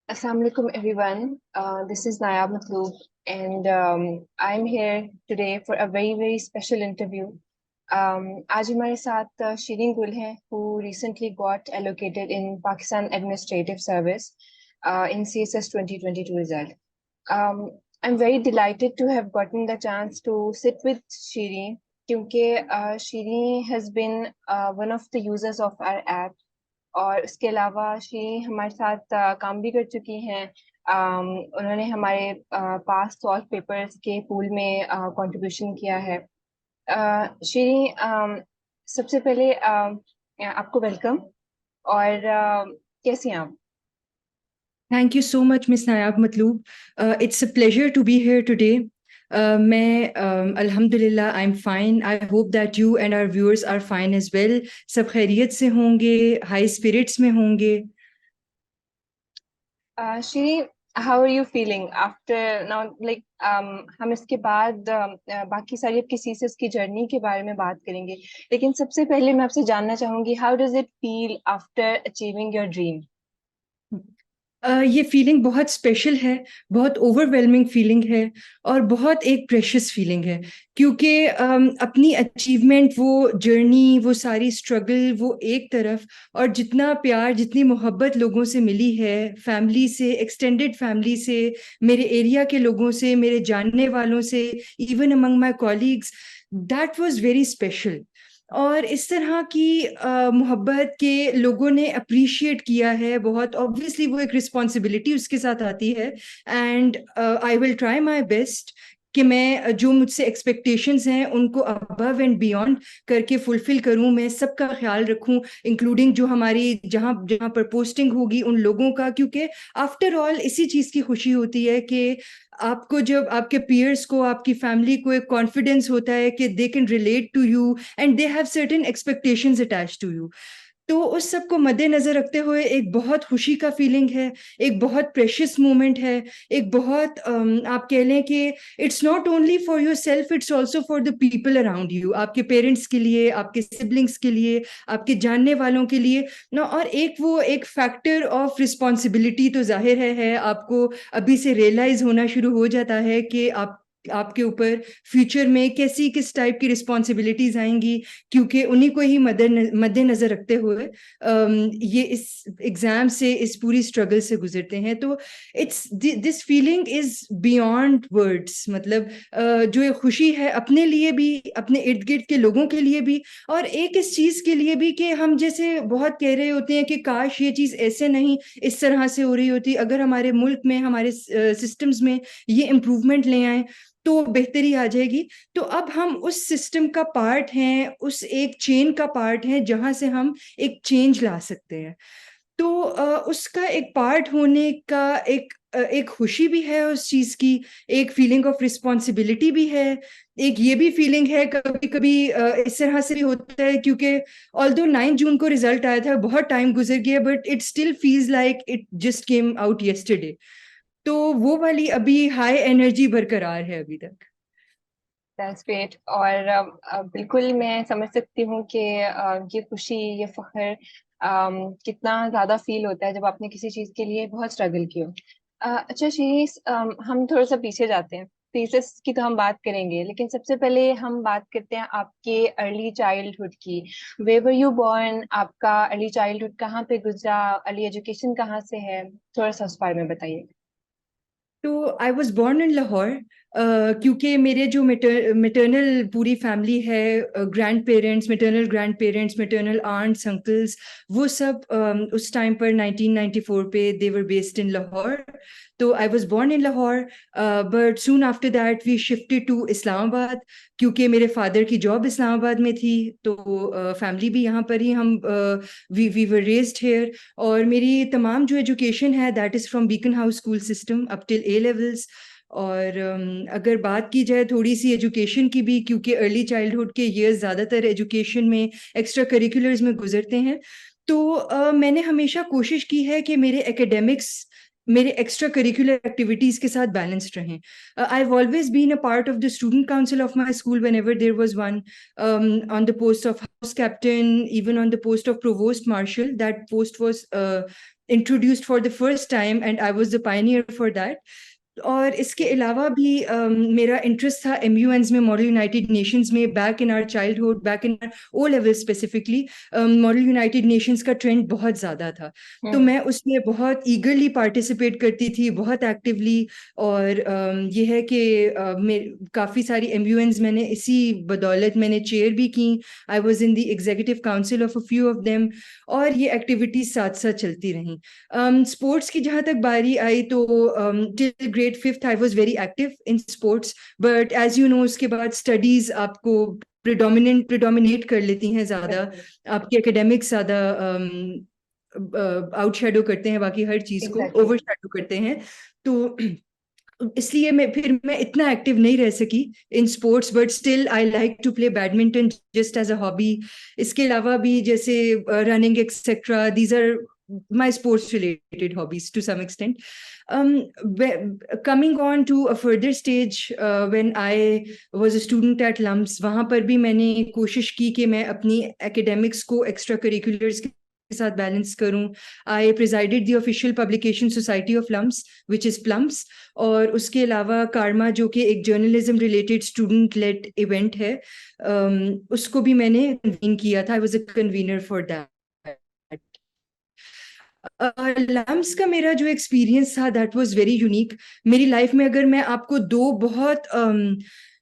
Assalamu alaikum everyone. This is Nayab Matloob and I'm here today for a very special interview. आज हमारे साथ शीरीन गुल हैं who recently got allocated in Pakistan Administrative Service in CSS 2022 result. Um, I'm very delighted to have gotten the chance to sit with Shireen क्योंकि Shireen has been one of the users of our app और उसके अलावा श्री हमारे साथ काम भी कर चुकी हैं। उन्होंने हमारे पास सॉल्व पेपर्स के पूल में कंट्रीब्यूशन किया है। श्री सबसे पहले आपको वेलकम और कैसी हैं आप? Thank you so much, Miss Nayab Matloob. It's a pleasure to be here today. मैं अल्हम्दुलिल्लाह I'm fine. I hope that you and our viewers are fine as well. सब खैरियत से होंगे, high spirits में होंगे. Shri, how are you feeling after now? Like हम इसके बाद बाकी सारी आपकी सीसेस की जर्नी के बारे में बात करेंगे, लेकिन सबसे पहले मैं आपसे जानना चाहूंगी how does it feel after achieving your dream? ये फीलिंग बहुत स्पेशल है, बहुत ओवरवेलमिंग फीलिंग है और बहुत एक प्रेशियस फीलिंग है क्योंकि अपनी अचीवमेंट, वो जर्नी, वो सारी स्ट्रगल, वो एक तरफ, और जितना प्यार, जितनी मोहब्बत लोगों से मिली है, फैमिली से, एक्सटेंडेड फैमिली से, मेरे एरिया के लोगों से, मेरे जानने वालों से, even among my colleagues, that was very special. और इस तरह की मोहब्बत के लोगों ने अप्रिशिएट किया है बहुत. ऑब्वियसली वो एक रिस्पॉन्सिबिलिटी उसके साथ आती है and I will try my best कि मैं जो मुझसे एक्सपेक्टेशंस हैं उनको अबव एंड बियॉन्ड करके फुलफिल करूं. मैं सबका ख्याल रखूं, इंक्लूडिंग जो हमारी जहां जहां पर पोस्टिंग होगी उन लोगों का, क्योंकि आफ्टर ऑल इसी चीज़ की खुशी होती है कि आपको, जब आपके पीयर्स को, आपकी फैमिली को एक कॉन्फिडेंस होता है कि they can relate to you and they have certain expectations attached to you. तो उस सब को मद्देनजर रखते हुए एक बहुत खुशी का फीलिंग है, एक बहुत प्रेशियस मोमेंट है, एक बहुत आप कह लें कि it's not only for your self, it's also for the people around you, आपके पेरेंट्स के लिए, आपके सिबलिंग्स के लिए, आपके जानने वालों के लिए ना. और एक वो एक फैक्टर ऑफ रिस्पॉन्सिबिलिटी तो जाहिर है आपको अभी से रियलाइज होना शुरू हो जाता है कि आपके ऊपर फ्यूचर में कैसी, किस टाइप की रिस्पॉन्सिबिलिटीज आएंगी, क्योंकि उन्हीं को ही मद्देनजर रखते हुए ये इस एग्जाम से, इस पूरी स्ट्रगल से गुजरते हैं. तो it's this feeling is beyond words. मतलब जो ये खुशी है अपने लिए भी, अपने इर्द गिर्द के लोगों के लिए भी, और एक इस चीज के लिए भी कि हम जैसे बहुत कह रहे होते हैं कि काश ये चीज ऐसे नहीं इस तरह से हो रही होती, अगर हमारे मुल्क में, हमारे सिस्टम्स में ये इम्प्रूवमेंट ले आए तो बेहतरी आ जाएगी. तो अब हम उस सिस्टम का पार्ट हैं, उस एक चेन का पार्ट हैं जहां से हम एक चेंज ला सकते हैं. तो उसका एक पार्ट होने का एक खुशी भी है उस चीज की, एक फीलिंग ऑफ रिस्पॉन्सिबिलिटी भी है, एक ये भी फीलिंग है कभी कभी इस तरह से भी होता है क्योंकि ऑल्दो 9 जून को रिजल्ट आया था, बहुत टाइम गुजर गया, but it still feels like it just came out yesterday. तो वो वाली अभी हाई एनर्जी बरकरार है अभी तक. That's great. और बिल्कुल मैं समझ सकती हूँ कि ये खुशी, ये फख्र कितना ज़्यादा फील होता है जब आपने किसी चीज़ के लिए बहुत स्ट्रगल की हो. अच्छा शीरीस, हम थोड़ा सा पीछे जाते हैं. थीसिस की तो हम बात करेंगे, लेकिन सबसे पहले हम बात करते हैं आपके अर्ली चाइल्डहुड की. Where were you born? आपका अर्ली चाइल्डहुड कहाँ पे गुजरा? अर्ली एजुकेशन कहाँ से है? थोड़ा सा उस बारे में बताइए. तो I was born in Lahore, क्योंकि मेरे जो मेटर्नल पूरी फैमिली है, grandparents, maternal aunts, uncles, वो सब उस टाइम पर 1994 पे दे वर बेस्ड इन लाहौर. तो I was born in Lahore, but soon after that we shifted to Islamabad, क्योंकि मेरे फादर की जॉब इस्लामाबाद में थी. तो फैमिली भी यहाँ पर ही, हम वी वर रेज्ड हेयर. और मेरी तमाम जो एजुकेशन है that is from beacon house school system up till A levels. और अगर बात की जाए थोड़ी सी एजुकेशन की भी, क्योंकि अर्ली चाइल्डहुड के ईयर्स ज़्यादातर एजुकेशन में, एक्स्ट्रा करिकुलर्स में गुजरते हैं, तो मैंने हमेशा कोशिश की है कि मेरे एकेडमिक्स, मेरे एक्स्ट्रा करिकुलर एक्टिविटीज़ के साथ बैलेंस्ड रहें. I have always been a part of the student council of my school whenever there was one, on the post of house captain, even on the post of provost marshal. That post was introduced for the first time, and I was the pioneer for that. और इसके अलावा भी मेरा interest था MUNs में, model United Nations में, back in our childhood, back in O level specifically model United Nations का trend बहुत ज़्यादा था। तो मैं उसमें बहुत ईगरली पार्टिसिपेट करती थी, बहुत एक्टिवली। और ये है कि काफ़ी सारी MUNs मैंने इसी बदौलत मैंने चेयर भी की। I was in the executive council of a few of them, और ये एक्टिविटीज साथ साथ चलती रहीं। स्पोर्ट्स की जहाँ तक बारी आई तो till grade 5th I was very active in sports, but as you know उसके बाद स्टडीज आपको प्रिडोमिनेट कर लेती हैं ज़्यादा, आपके एकेडमिक्स ज़्यादा आउटशैडो करते हैं, बाकी हर चीज़ को ओवरशैडो करते हैं। तो इसलिए मैं इतना एक्टिव नहीं रह सकी in sports, but still I like to play badminton just as a hobby. इसके अलावा भी जैसे running etcetera, these are my sports related hobbies to some extent. Coming on to a further stage, when I was a student at LUMS, वहाँ पर भी मैंने कोशिश की कि मैं अपनी academics को extra curriculars के साथ बैलेंस करूं। I presided the official publication society of LUMS which is PLUMS, और उसके अलावा कारमा जो कि एक journalism related student led event है, उसको भी मैंने कन्वीन किया था। I was a convener for that. LUMS का मेरा जो एक्सपीरियंस था दैट वाज वेरी यूनिक मेरी लाइफ में। अगर मैं आपको दो बहुत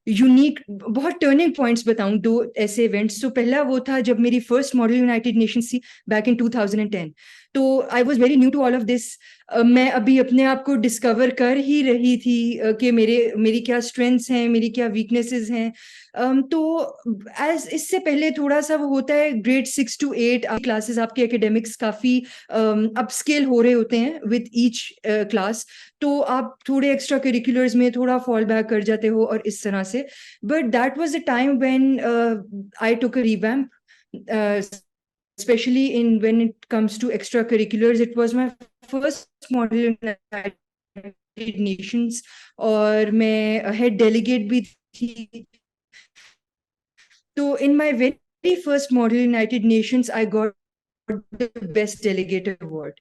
यूनिक बहुत टर्निंग पॉइंट्स बताऊं, दो ऐसे इवेंट्स, तो पहला वो था जब मेरी फर्स्ट मॉडल यूनाइटेड नेशंस थी बैक इन 2010। तो I was very new to all of this. मैं अभी अपने आप को डिस्कवर कर ही रही थी कि मेरी क्या स्ट्रेंथ्स हैं, मेरी क्या वीकनेसेस हैं। तो एज इससे पहले थोड़ा सा वो होता है, ग्रेड 6 to 8 क्लासेस आपके एकेडमिक्स काफ़ी अपस्केल हो रहे होते हैं विद ईच क्लास, तो आप थोड़े एक्स्ट्रा करिकुलर्स में थोड़ा फॉल बैक कर जाते हो और इस तरह से। But that was the time when I took a revamp, especially in when it comes to extracurriculars. It was my first model United Nations, और मैं head delegate भी थी। तो in my very first model United Nations I got the best delegate award.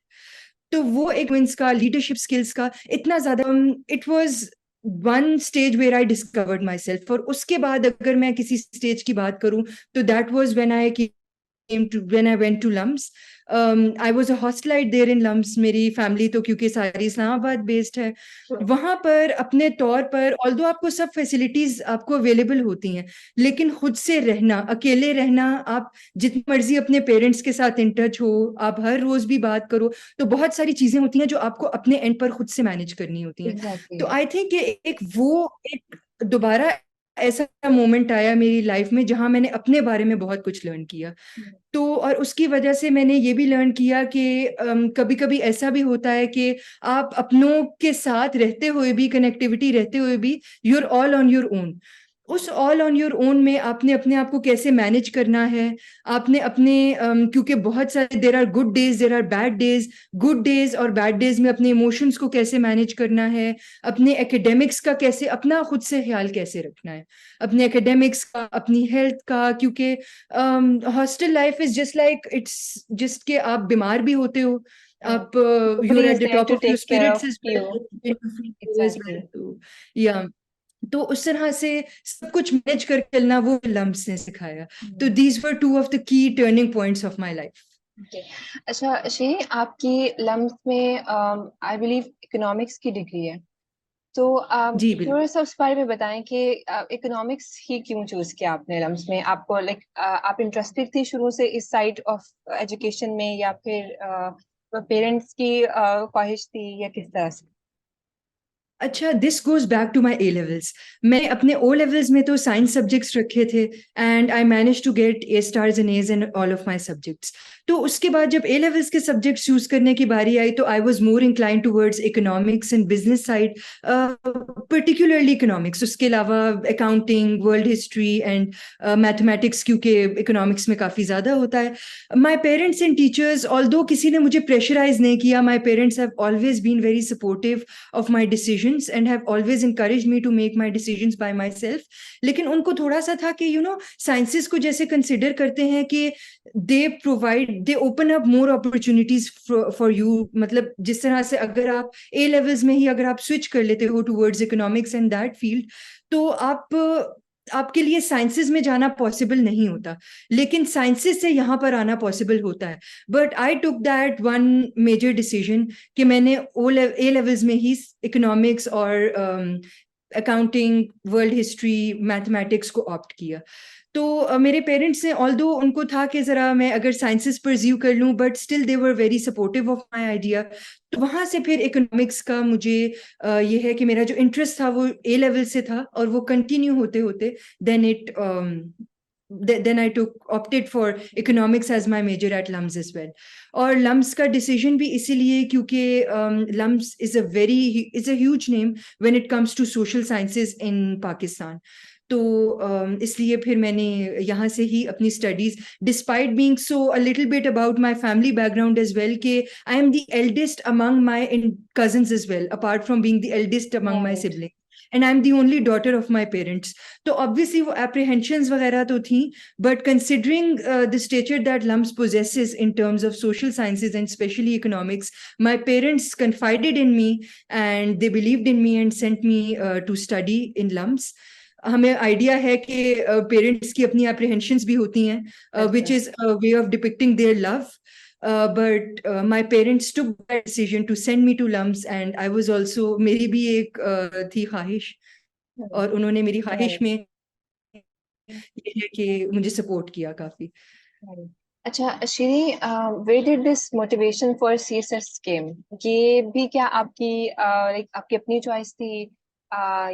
तो वो एक wins का leadership skills का इतना ज्यादा, it was one stage where I discovered myself. और उसके बाद अगर मैं किसी स्टेज की बात करूं तो that was when I went to LUMS. I was a hostelite there in LUMS. मेरी फैमिली तो क्योंकि सारी इस्लामाबाद बेस्ड है, वहां पर अपने तौर पर ऑल्दो आपको सब फैसिलिटीज आपको अवेलेबल होती हैं, लेकिन खुद से रहना, अकेले रहना, आप जितनी मर्जी अपने पेरेंट्स के साथ इन टच हो, आप हर रोज भी बात करो, तो बहुत सारी चीजें होती हैं जो आपको अपने एंड पर खुद से मैनेज करनी होती हैं। तो आई थिंक एक दोबारा ऐसा मोमेंट आया मेरी लाइफ में जहां मैंने अपने बारे में बहुत कुछ लर्न किया। तो और उसकी वजह से मैंने ये भी लर्न किया कि कभी कभी ऐसा भी होता है कि आप अपनों के साथ रहते हुए भी, कनेक्टिविटी रहते हुए भी, you are all on your own. उस ऑल ऑन योर ओन में आपने अपने आप को कैसे मैनेज करना है, आपने अपने क्योंकि बहुत सारे there are good days, there are bad days, good days और बैड डेज में अपने इमोशंस को कैसे मैनेज करना है, अपने एकेडमिक्स का कैसे, अपना खुद से ख्याल कैसे रखना है, अपने एकेडमिक्स का, अपनी हेल्थ का। क्योंकि hostel life is just like, it's just कि आप बीमार भी होते हो, आप you are at the top of your spirits as well, या तो उस तरह से सब कुछ मैनेज करके चलना वो लम्स ने सिखाया। तो these were two of the key turning points of my life. अच्छा श्री, आपकी लम्स में आई बिलीव इकोनॉमिक्स की डिग्री है, तो थोड़ा सा उस बारे में बताएं कि इकोनॉमिक्स ही क्यों चूज किया आपने लम्स में? आपको आप इंटरेस्टेड थी शुरू से इस साइड ऑफ एजुकेशन में, या फिर पेरेंट्स की ख्वाहिश थी, या किस तरह से? अच्छा, this goes back to my A levels. मैं अपने ओ लेवल्स में तो साइंस सब्जेक्ट्स रखे थे, and I manage to get A stars and A's in all of my subjects. तो उसके बाद जब ए लेवल्स के सब्जेक्ट्स चूज करने की बारी आई तो I was more incline towards economics and business side, particularly economics. उसके अलावा accounting, world history and mathematics, क्योंकि इकोनॉमिक्स में काफ़ी ज़्यादा होता है। My parents and teachers, although किसी ने मुझे प्रेशराइज नहीं किया, my parents have always been very supportive of my decision. Parents and have always encouraged me to make my decisions by myself. लेकिन उनको थोड़ा सा था कि साइंसेस को जैसे कंसिडर करते हैं कि दे open up more opportunities for you, मतलब जिस तरह से अगर आप ए लेवल्स में ही अगर आप स्विच कर लेते हो towards economics and that field, तो आपके लिए साइंसेस में जाना पॉसिबल नहीं होता, लेकिन साइंसेस से यहाँ पर आना पॉसिबल होता है. But I took that one major decision कि मैंने ए लेवल्स में ही इकोनॉमिक्स और अकाउंटिंग, वर्ल्ड हिस्ट्री, मैथमेटिक्स को ऑप्ट किया. तो मेरे पेरेंट्स ने, ऑल्दो उनको था कि ज़रा मैं अगर साइंसेस परस्यू कर लूँ, but still they were very supportive of my idea. तो वहाँ से फिर इकोनॉमिक्स का मुझे ये है कि मेरा जो इंटरेस्ट था वो ए लेवल से था, और वो कंटिन्यू होते होते then I opted for economics as my major at LUMS as well. और LUMS का decision भी इसीलिए क्योंकि LUMS is a huge name when it comes to social sciences in Pakistan. तो इसलिए फिर मैंने यहाँ से ही अपनी studies, despite being so a little bit about my family background as well, कि I am the eldest among my cousins as well, apart from being the eldest among my Right. Sibling, and I am the only daughter of my parents. तो obviously वो apprehensions वगैरह तो थी, but considering the stature that LUMS possesses in terms of social sciences and especially economics, my parents confided in me and they believed in me and sent me to study in LUMS. हमें idea है कि parents की अपनी apprehensions भी होती हैं, which is a way of depicting their love. But my parents took that decision to send me to LUMS, and I was also, मेरी भी एक थी ख्वाहिश, और उन्होंने मेरी ख्वाहिश Right. में ये है कि मुझे सपोर्ट किया काफी. Right. अच्छा Shri, where did this motivation for CSS came? ये भी क्या आपकी like आपकी अपनी चॉइस थी,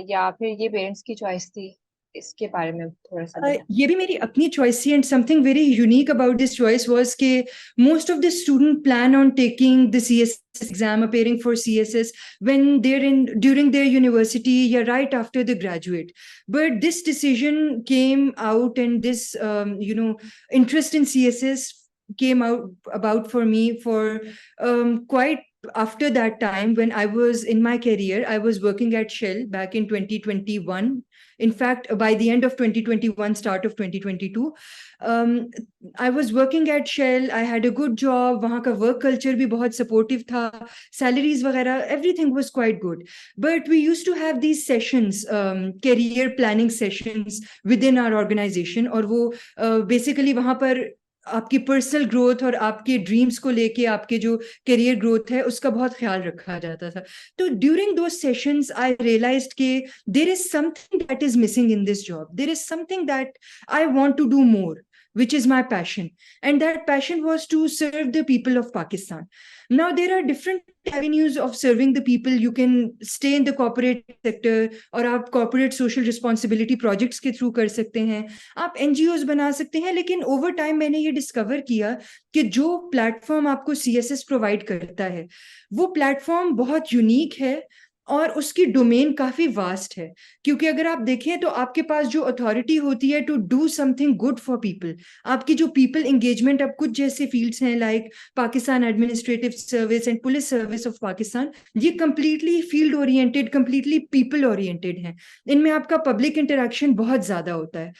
या फिर ये पेरेंट्स की चॉइस थी? इसके बारे में थोड़ा सा बताएं. ये भी मेरी अपनी चॉइस थी, and something very unique about this choice was कि most of the student plan on taking the CSS exam, appearing for CSS when they're during their university, yeah, right after they graduate. But this decision came out, and this interest in CSS came out about for me for quite after that time. When I was in my career, I was working at Shell back in 2021. In fact, by the end of 2021, start of 2022, I was working at Shell. I had a good job. वहाँ का work culture भी बहुत supportive था. Salaries वगैरह, everything was quite good. But we used to have these sessions, career planning sessions within our organization. और वो basically वहाँ पर आपकी पर्सनल ग्रोथ और आपके ड्रीम्स को लेके आपके जो करियर ग्रोथ है उसका बहुत ख्याल रखा जाता था. तो ड्यूरिंग दो सेशंस आई रियलाइज्ड कि there is something that is missing in this job. There is something that I want to do more, which is my passion, and that passion was to serve the people of Pakistan. Now there are different avenues of serving the people. You can stay in the corporate sector, और आप corporate social responsibility projects के through कर सकते हैं, आप NGOs बना सकते हैं. लेकिन over time मैंने ये discover किया कि जो platform आपको CSS provide करता है वो platform बहुत unique है, और उसकी डोमेन काफी वास्ट है. क्योंकि अगर आप देखें तो आपके पास जो अथॉरिटी होती है to do something good for people, आपकी जो पीपल एंगेजमेंट, अब कुछ जैसे फील्ड्स हैं like Pakistan administrative service and police service of Pakistan, ये completely field oriented, completely people oriented हैं. इनमें आपका पब्लिक इंटरेक्शन बहुत ज्यादा होता है.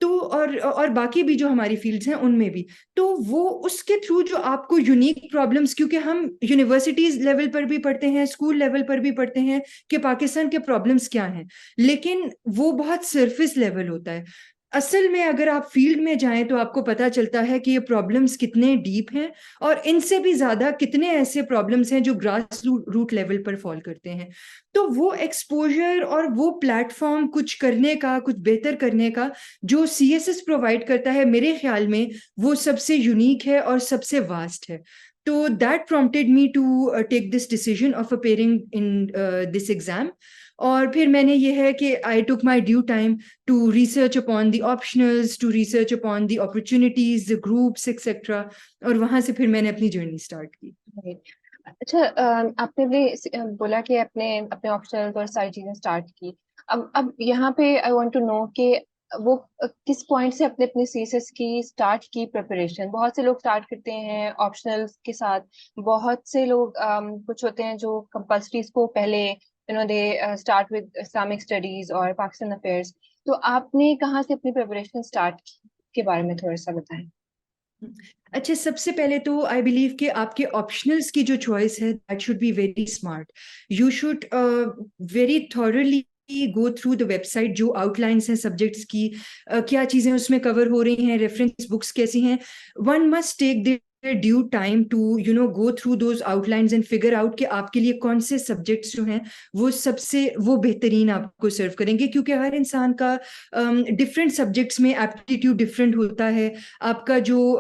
तो और बाकी भी जो हमारी फील्ड्स हैं उनमें भी, तो वो उसके थ्रू जो आपको यूनिक प्रॉब्लम्स, क्योंकि हम यूनिवर्सिटीज लेवल पर भी पढ़ते हैं, स्कूल लेवल पर भी पढ़ते हैं कि पाकिस्तान के प्रॉब्लम्स क्या हैं, लेकिन वो बहुत सरफेस लेवल होता है. असल में अगर आप फील्ड में जाएं तो आपको पता चलता है कि ये प्रॉब्लम्स कितने डीप हैं, और इनसे भी ज्यादा कितने ऐसे प्रॉब्लम्स हैं जो ग्रास रूट लेवल पर फॉल करते हैं. तो वो एक्सपोजर और वो प्लेटफॉर्म कुछ करने का, कुछ बेहतर करने का जो CSS प्रोवाइड करता है, मेरे ख्याल में वो सबसे यूनिक है और सबसे वास्ट है. तो that prompted me to take this decision of appearing in this exam. और फिर मैंने ये है कि I took my due time to research upon the optionals, to research upon the opportunities, the groups etcetera, और वहां से फिर मैंने अपनी जर्नी स्टार्ट की. Right. अच्छा, आपने भी बोला कि अपने अपने ऑप्शनल और सारी चीजें स्टार्ट की. अब यहाँ पे आई वांट टू नो कि वो किस पॉइंट से अपने अपनी सीएसएस की स्टार्ट की प्रिपरेशन. बहुत से लोग स्टार्ट करते हैं ऑप्शनल के साथ, बहुत से लोग कुछ होते हैं जो कंपल्सरीज को पहले they start with Islamic studies और पाकिस्तान अफेयर्स। तो आपने कहाँ से अपनी प्रिपरेशन स्टार्ट की के बारे में थोड़ा सा बताएं। अच्छा, सबसे पहले तो आई बिलीव कि आपके ऑप्शनल्स की जो चॉइस है that should be very smart. You should very thoroughly go through the website, जो आउटलाइंस हैं सब्जेक्ट्स की, क्या चीजें उसमें कवर हो रही हैं, रेफरेंस बुक्स कैसी हैं। One must take their due time to go through those outlines and figure out कि आपके लिए कौन से सब्जेक्ट्स जो हैं वो बेहतरीन आपको सर्व करेंगे, क्योंकि हर इंसान का डिफरेंट सब्जेक्ट्स में एप्टीट्यूड डिफरेंट होता है। आपका जो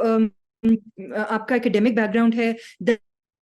आपका एकेडमिक बैकग्राउंड है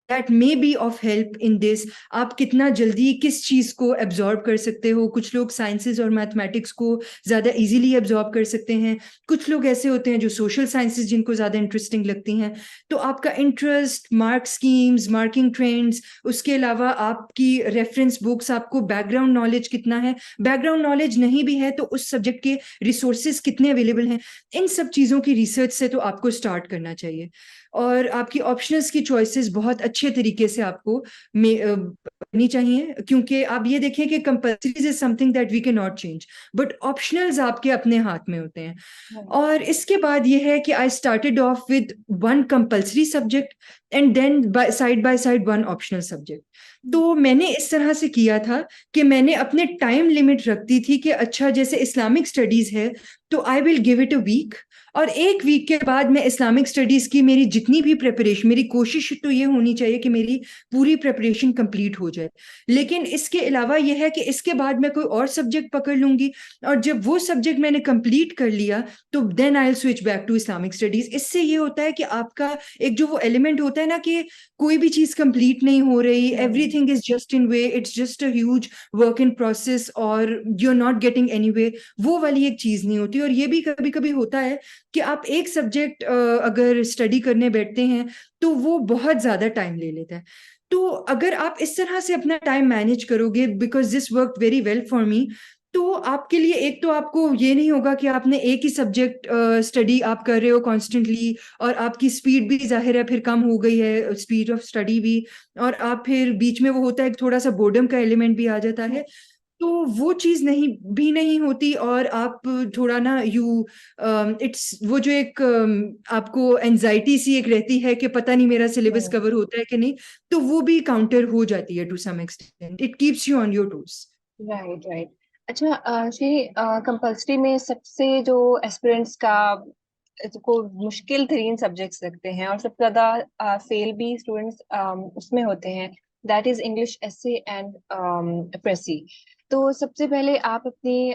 that may be of help in this. आप कितना जल्दी किस चीज को एब्जॉर्ब कर सकते हो। कुछ लोग साइंसेज और मैथमेटिक्स को ज्यादा इजीली एब्जॉर्ब कर सकते हैं, कुछ लोग ऐसे होते हैं जो सोशल साइंसेज जिनको ज्यादा इंटरेस्टिंग लगती हैं। तो आपका interest, mark schemes, marking trends, उसके अलावा आपकी रेफरेंस बुक्स, आपको बैकग्राउंड नॉलेज कितना है, बैकग्राउंड नॉलेज नहीं भी है तो उस सब्जेक्ट के रिसोर्सेज कितने अवेलेबल हैं, इन सब चीज़ों की रिसर्च से तो आपको स्टार्ट करना चाहिए। और आपकी ऑप्शंस की चॉइसेस बहुत अच्छे तरीके से आपको करनी चाहिए, क्योंकि आप ये देखें कि compulsories is something that we can not change, but optionals आपके अपने हाथ में होते हैं। और इसके बाद ये है कि I started off with one compulsory subject and then beside one optional subject. तो मैंने इस तरह से किया था कि मैंने अपने टाइम लिमिट रख दी थी कि अच्छा, जैसे इस्लामिक स्टडीज है तो I will give it a week, और एक वीक के बाद मैं इस्लामिक स्टडीज की मेरी जितनी भी प्रिपरेशन, मेरी कोशिश तो ये होनी चाहिए कि मेरी पूरी प्रिपरेशन कंप्लीट हो जाए। लेकिन इसके अलावा यह है कि इसके बाद मैं कोई और सब्जेक्ट पकड़ लूंगी, और जब वो सब्जेक्ट मैंने कंप्लीट कर लिया तो then I will switch back to Islamic studies. इससे ये होता है कि आपका एक जो वो एलिमेंट होता है ना कि कोई भी चीज कंप्लीट नहीं हो रही, everything is just in way, it's just a huge work in process और you are not getting any way, वो वाली एक चीज नहीं होती। और ये भी कभी कभी होता है कि आप एक सब्जेक्ट अगर स्टडी करने बैठते हैं तो वो बहुत ज्यादा टाइम ले लेता है। तो अगर आप इस तरह से अपना टाइम मैनेज करोगे, because this work very well for me, तो आपके लिए एक तो आपको ये नहीं होगा कि आपने एक ही सब्जेक्ट स्टडी आप कर रहे हो कॉन्स्टेंटली, और आपकी स्पीड भी जाहिर है फिर कम हो गई है, स्पीड ऑफ स्टडी भी, और आप फिर बीच में वो होता है थोड़ा सा बोर्डम का एलिमेंट भी आ जाता है। तो वो चीज नहीं होती, और आप थोड़ा ना इट्स वो जो एक आपको एंजाइटी सी एक रहती है कि पता नहीं मेरा सिलेबस कवर होता है कि नहीं, तो वो भी काउंटर हो जाती है to some extent. It keeps you on your toes. Right right. अच्छा श्री, कंपल्सरी में सबसे जो एस्पिरेंट्स का को मुश्किल तरीन सब्जेक्ट्स लगते हैं और सबसे ज्यादा फेल भी स्टूडेंट्स उसमें होते हैं, that is English essay and precis. तो सबसे पहले आप अपनी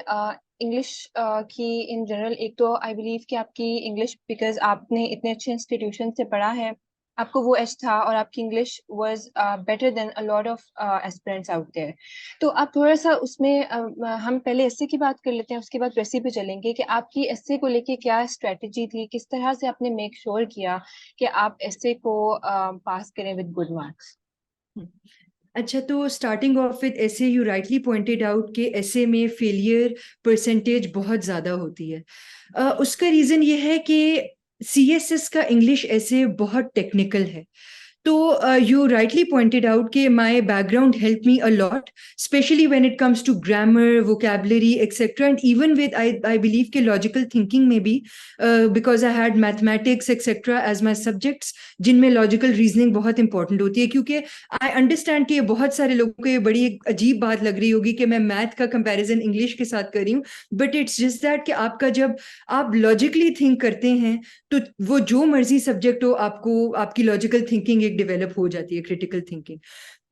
इंग्लिश की इन जनरल, एक तो आई बिलीव कि आपकी इंग्लिश, बिकॉज आपने इतने अच्छे इंस्टीट्यूशन से पढ़ा है, आपको वो एज था और आपकी English was better than a lot of aspirants out there. तो आप थोड़ा सा उसमें हम पहले एसए की बात कर लेते हैं, उसके बाद प्रेसी पे चलेंगे कि आपकी एसए को लेके क्या स्ट्रेटजी थी, किस तरह से आपने मेक श्योर किया कि आप एसए को पास करें विद गुड मार्क्स। अच्छा, तो स्टार्टिंग ऑफ विद ऐसे यू राइटली पॉइंटेड आउट कि ऐसे में फेलियर परसेंटेज बहुत ज़्यादा होती है। उसका रीज़न ये है कि सीएसएस का इंग्लिश ऐसे बहुत टेक्निकल है। तो you rightly pointed out कि my background helped me a lot, especially when it comes to grammar, vocabulary, etc. And even with I believe कि logical thinking में भी, because I had mathematics, etc. as my subjects, जिनमें logical reasoning बहुत important होती है, क्योंकि I understand कि ये बहुत सारे लोगों को ये बड़ी एक अजीब बात लग रही होगी कि मैं मैथ का comparison इंग्लिश के साथ कर रही हूँ, but it's just that कि आपका जब आप logically think करते हैं तो वो जो मर्जी सब्जेक्ट हो, आपको आपकी लॉजिकल थिंकिंग एक डेवलप हो जाती है, क्रिटिकल थिंकिंग।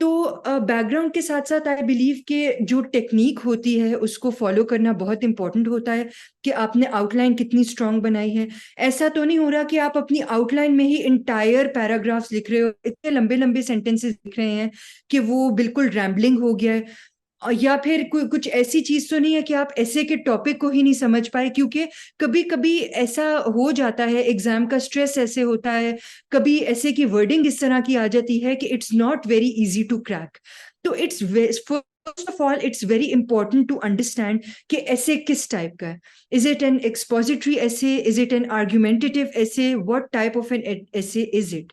तो बैकग्राउंड के साथ साथ आई बिलीव कि जो टेक्निक होती है उसको फॉलो करना बहुत इंपॉर्टेंट होता है, कि आपने आउटलाइन कितनी स्ट्रांग बनाई है। ऐसा तो नहीं हो रहा कि आप अपनी आउटलाइन में ही इंटायर पैराग्राफ्स लिख रहे हो, इतने लंबे लंबे सेंटेंसेस लिख रहे हैं कि वो बिल्कुल रैम्बलिंग हो गया है। या फिर कुछ ऐसी चीज तो नहीं है कि आप ऐसे के टॉपिक को ही नहीं समझ पाए, क्योंकि कभी कभी ऐसा हो जाता है, एग्जाम का स्ट्रेस ऐसे होता है, कभी ऐसे की वर्डिंग इस तरह की आ जाती है कि it's not very easy to crack. तो it's first of all it's very important to understand कि ऐसे किस टाइप का है। Is it an expository essay, is it an argumentative essay, what type of an essay is it.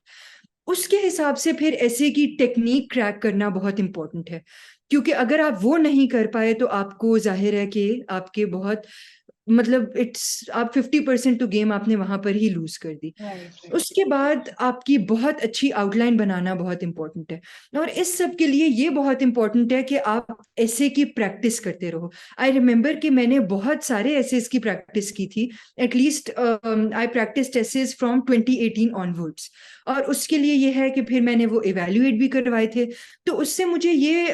उसके हिसाब से फिर ऐसे की टेक्निक क्रैक करना बहुत इंपॉर्टेंट है, क्योंकि अगर आप वो नहीं कर पाए तो आपको जाहिर है कि आपके बहुत मतलब इट्स आप 50% तो गेम आपने वहां पर ही लूज कर दी। राइट। उसके बाद आपकी बहुत अच्छी आउटलाइन बनाना बहुत इंपॉर्टेंट है, और इस सब के लिए ये बहुत इंपॉर्टेंट है कि आप ऐसे की प्रैक्टिस करते रहो। आई रिमेम्बर कि मैंने बहुत सारे एसेस की प्रैक्टिस की थी, at least I practise essays from 2018 onwards, और उसके लिए ये है कि फिर मैंने वो इवेल्युएट भी करवाए थे। तो उससे मुझे ये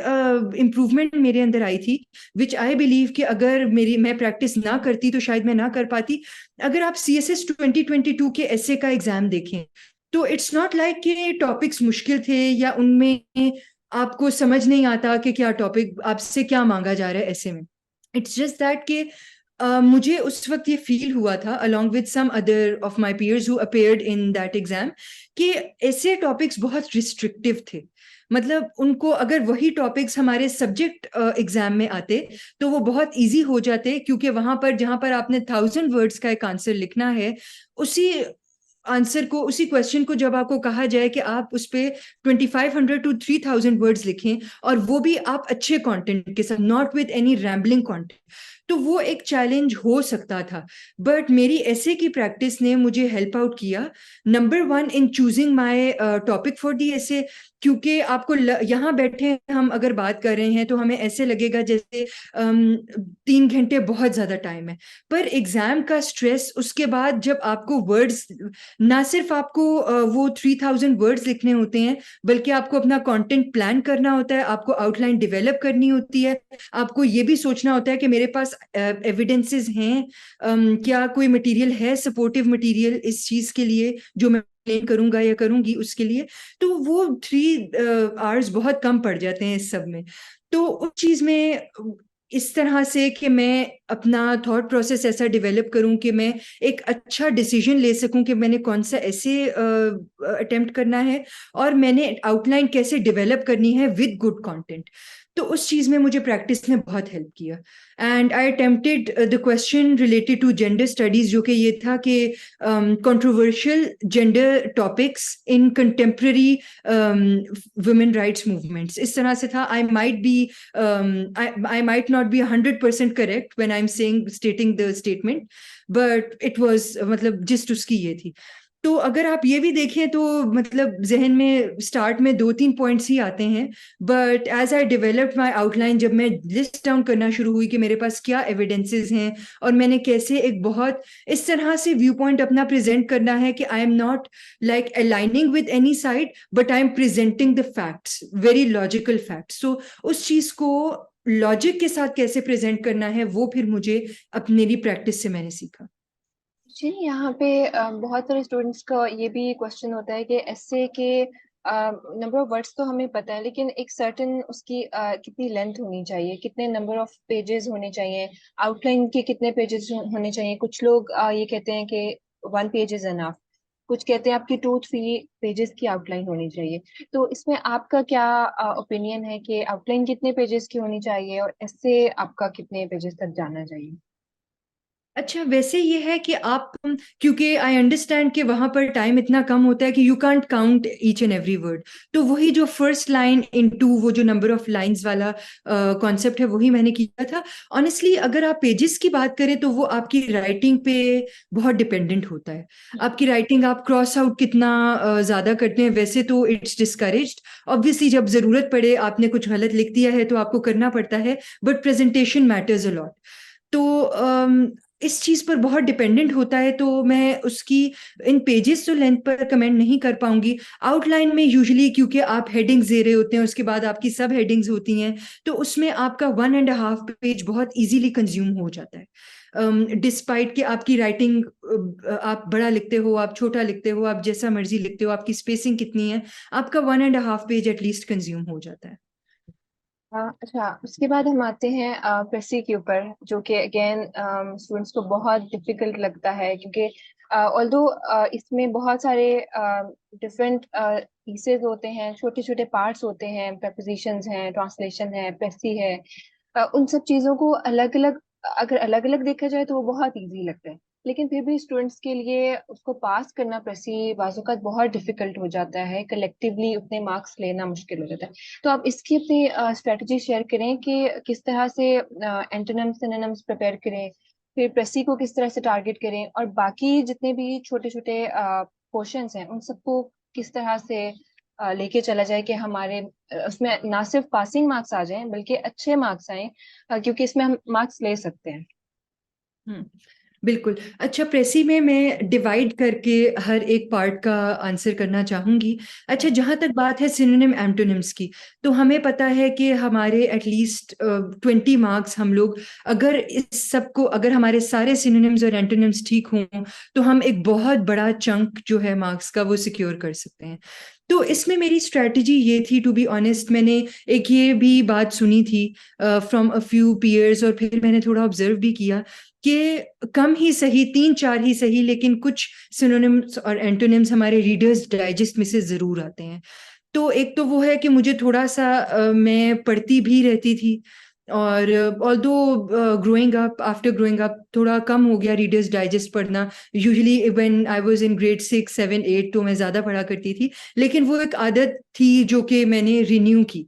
इम्प्रूवमेंट मेरे अंदर आई थी, विच आई बिलीव कि अगर मेरी मैं प्रैक्टिस ना करती तो शायद मैं ना कर पाती। अगर आप CSS 2022 के ऐसे का एग्जाम देखें तो इट्स नॉट लाइक कि टॉपिक्स मुश्किल थे या उनमें आपको समझ नहीं आता कि क्या टॉपिक आपसे क्या मांगा जा रहा है ऐसे में। इट्स जस्ट दैट कि मुझे उस वक्त ये फील हुआ था along with some other of my peers who appeared in that exam कि ऐसे टॉपिक्स बहुत रिस्ट्रिक्टिव थे। मतलब उनको अगर वही टॉपिक्स हमारे सब्जेक्ट एग्जाम में आते तो वो बहुत इजी हो जाते, क्योंकि वहां पर जहां पर आपने 1000 वर्ड्स का एक आंसर लिखना है, उसी आंसर को उसी क्वेश्चन को जब आपको कहा जाए कि आप उस पे 2500 to 3000 वर्ड्स लिखें, और वो भी आप अच्छे कंटेंट के साथ, not with any rambling content, तो वो एक चैलेंज हो सकता था। बट मेरी ऐसे की प्रैक्टिस ने मुझे हेल्प आउट किया, number one in choosing my topic for the ऐसे। क्योंकि आपको यहाँ बैठे हम अगर बात कर रहे हैं तो हमें ऐसे लगेगा जैसे 3 घंटे बहुत ज्यादा टाइम है, पर एग्जाम का स्ट्रेस, उसके बाद जब आपको वर्ड्स, ना सिर्फ आपको वो 3000 वर्ड्स लिखने होते हैं, बल्कि आपको अपना कंटेंट प्लान करना होता है, आपको आउटलाइन डेवलप करनी होती है, आपको ये भी सोचना होता है कि मेरे पास एविडेंसेस हैं, क्या कोई मटेरियल है, सपोर्टिव मटेरियल इस चीज के लिए जो मैं एक्सप्लेन करूंगा या करूंगी उसके लिए। तो वो 3 आवर्स बहुत कम पड़ जाते हैं इस सब में। तो उस चीज में इस तरह से कि मैं अपना थॉट प्रोसेस ऐसा डेवलप करूं कि मैं एक अच्छा डिसीजन ले सकूं कि मैंने कौन सा ऐसे अटेम्प्ट करना है, और मैंने आउटलाइन कैसे डेवलप करनी है विद गुड कंटेंट। तो उस चीज में मुझे प्रैक्टिस ने बहुत हेल्प किया। And I attempted the question related to gender studies, जो कि ये था कि controversial gender topics in contemporary women rights movements, इस तरह से था। I might not be 100% correct when I'm stating the statement, but it was मतलब जिस्ट उसकी ये थी। तो अगर आप ये भी देखें तो मतलब जहन में स्टार्ट में 2-3 पॉइंट्स ही आते हैं, but as I developed my outline, जब मैं लिस्ट डाउन करना शुरू हुई कि मेरे पास क्या एविडेंसेस हैं और मैंने कैसे एक बहुत इस तरह से व्यू पॉइंट अपना प्रेजेंट करना है कि I am not like aligning with any side, but I am presenting the facts, very logical facts. So उस चीज को लॉजिक के साथ कैसे प्रेजेंट करना है वो फिर मुझे अपनी मेरी प्रैक्टिस से मैंने सीखा। जी, यहाँ पे बहुत सारे स्टूडेंट्स का ये भी क्वेश्चन होता है कि एस्से के नंबर ऑफ वर्ड्स तो हमें पता है, लेकिन एक सर्टेन उसकी कितनी लेंथ होनी चाहिए, कितने नंबर ऑफ पेजेस होने चाहिए, आउटलाइन के कितने पेजेस होने चाहिए। कुछ लोग ये कहते हैं कि 1 पेज इज एनफ, कुछ कहते हैं आपकी 2-3 पेजेस की आउटलाइन होनी चाहिए। तो इसमें आपका क्या ओपिनियन है कि आउटलाइन कितने पेजेस की होनी चाहिए और एस्से आपका कितने पेजेस तक जाना चाहिए? अच्छा, वैसे ये है कि आप, क्योंकि आई अंडरस्टैंड कि वहां पर टाइम इतना कम होता है कि you can't count each and every word, तो वही जो फर्स्ट लाइन इनटू वो जो नंबर ऑफ लाइंस वाला कॉन्सेप्ट है वही मैंने किया था। ऑनेस्टली अगर आप पेजेस की बात करें तो वो आपकी राइटिंग पे बहुत डिपेंडेंट होता है। आपकी राइटिंग, आप क्रॉस आउट कितना ज्यादा करते हैं, वैसे तो इट्स डिस्करेज्ड। ऑब्वियसली जब जरूरत पड़े, आपने कुछ गलत लिख दिया है तो आपको करना पड़ता है, but presentation matters a lot. तो इस चीज पर बहुत डिपेंडेंट होता है, तो मैं उसकी इन पेजेस तो लेंथ पर कमेंट नहीं कर पाऊंगी। आउटलाइन में यूजुअली क्योंकि आप हेडिंग्स दे रहे होते हैं, उसके बाद आपकी सब हेडिंग्स होती हैं, तो उसमें आपका 1.5 पेज बहुत इजीली कंज्यूम हो जाता है। डिस्पाइट कि आपकी राइटिंग, आप बड़ा लिखते हो, आप छोटा लिखते हो, आप जैसा मर्जी लिखते हो, आपकी स्पेसिंग कितनी है, आपका 1.5 पेज एटलीस्ट कंज्यूम हो जाता है। अच्छा, उसके बाद हम आते हैं प्रेसी के ऊपर, जो कि अगेन स्टूडेंट्स को बहुत डिफिकल्ट लगता है, क्योंकि ऑल्दो इसमें बहुत सारे डिफरेंट पीसेस होते हैं, छोटे छोटे पार्ट्स होते हैं, प्रपोजिशंस हैं, ट्रांसलेशन है, प्रेसी है। उन सब चीज़ों को अलग अलग, अगर अलग अलग देखा जाए तो वो बहुत इजी लगता है। लेकिन फिर भी स्टूडेंट्स के लिए उसको पास करना प्रेसी बाज़ बहुत डिफिकल्ट हो जाता है, कलेक्टिवली उतने मार्क्स लेना मुश्किल हो जाता है। तो आप इसकी अपनी स्ट्रेटजी शेयर करें कि किस तरह से एंटोनिम्स सिनोनिम्स प्रिपेयर करें, फिर प्रेसी को किस तरह से टारगेट करें, और बाकी जितने भी छोटे छोटे पोर्शंस हैं उन सबको किस तरह से लेके चला जाए कि हमारे उसमें ना सिर्फ पासिंग मार्क्स आ जाएं बल्कि अच्छे मार्क्स आए, क्योंकि इसमें हम मार्क्स ले सकते हैं। हम्म, बिल्कुल। अच्छा, प्रेसी में मैं डिवाइड करके हर एक पार्ट का आंसर करना चाहूंगी। अच्छा, जहां तक बात है सिनोनिम एंटोनिम्स की, तो हमें पता है कि हमारे एटलीस्ट 20 मार्क्स हम लोग, अगर इस सबको, अगर हमारे सारे सिनोनिम्स और एंटोनिम्स ठीक हों, तो हम एक बहुत बड़ा चंक जो है मार्क्स का वो सिक्योर कर सकते हैं। तो इसमें मेरी स्ट्रैटेजी ये थी, टू बी ऑनेस्ट, मैंने एक ये भी बात सुनी थी फ्रॉम अ फ्यू पीयर्स, और फिर मैंने थोड़ा ऑब्जर्व भी किया कि कम ही सही, 3-4 ही सही, लेकिन कुछ सिनोनिम्स और एंटोनिम्स हमारे रीडर्स डाइजेस्ट में से जरूर आते हैं। तो एक तो वो है कि मुझे थोड़ा सा मैं पढ़ती भी रहती थी, और although growing up, after growing up थोड़ा कम हो गया रीडर्स डाइजेस्ट पढ़ना। Usually when I was in grade 6, 7, 8 तो मैं ज्यादा पढ़ा करती थी, लेकिन वो एक आदत थी जो कि मैंने रिन्यू की।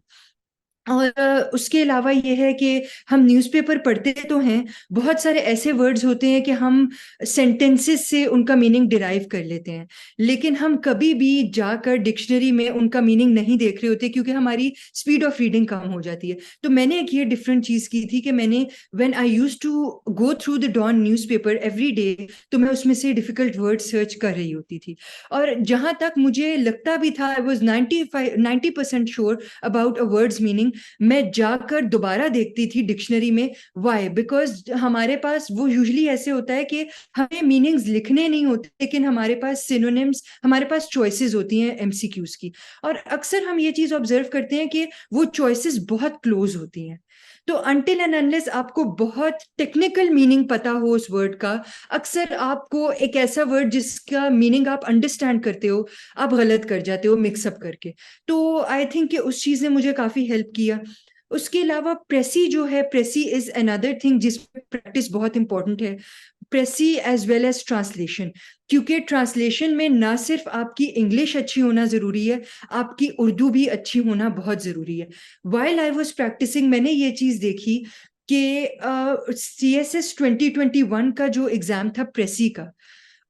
और उसके अलावा ये है कि हम न्यूज़पेपर पढ़ते तो हैं, बहुत सारे ऐसे वर्ड्स होते हैं कि हम सेंटेंसेस से उनका मीनिंग डिराइव कर लेते हैं, लेकिन हम कभी भी जाकर डिक्शनरी में उनका मीनिंग नहीं देख रहे होते, क्योंकि हमारी स्पीड ऑफ रीडिंग कम हो जाती है। तो मैंने एक ये डिफरेंट चीज़ की थी कि मैंने, when I used to go through the Dawn newspaper every day, तो मैं उसमें से डिफिकल्ट वर्ड सर्च कर रही होती थी। और जहां तक मुझे लगता भी था, I was 90% sure about a words meaning, मैं जाकर दोबारा देखती थी डिक्शनरी में। वाई? बिकॉज हमारे पास वो यूजली ऐसे होता है कि हमें मीनिंग्स लिखने नहीं होते, लेकिन हमारे पास सिनोनिम्स, हमारे पास चॉइसेस होती हैं एमसीक्यूज की, और अक्सर हम ये चीज ऑब्जर्व करते हैं कि वो चॉइसेस बहुत क्लोज होती हैं। तो अनटिल एंड अनलेस आपको बहुत टेक्निकल मीनिंग पता हो उस वर्ड का, अक्सर आपको एक ऐसा वर्ड जिसका मीनिंग आप अंडरस्टैंड करते हो, आप गलत कर जाते हो मिक्सअप करके। तो आई थिंक कि उस चीज ने मुझे काफी हेल्प किया। उसके अलावा प्रेसी जो है, प्रेसी इज अनदर थिंग जिसमें प्रैक्टिस बहुत इंपॉर्टेंट है। प्रेसी एज वेल एज ट्रांसलेशन, क्योंकि ट्रांसलेशन में ना सिर्फ आपकी इंग्लिश अच्छी होना जरूरी है, आपकी उर्दू भी अच्छी होना बहुत जरूरी है। वाइल आई वॉज प्रैक्टिसिंग, मैंने ये चीज देखी कि CSS 2021 का जो एग्जाम था प्रेसी का,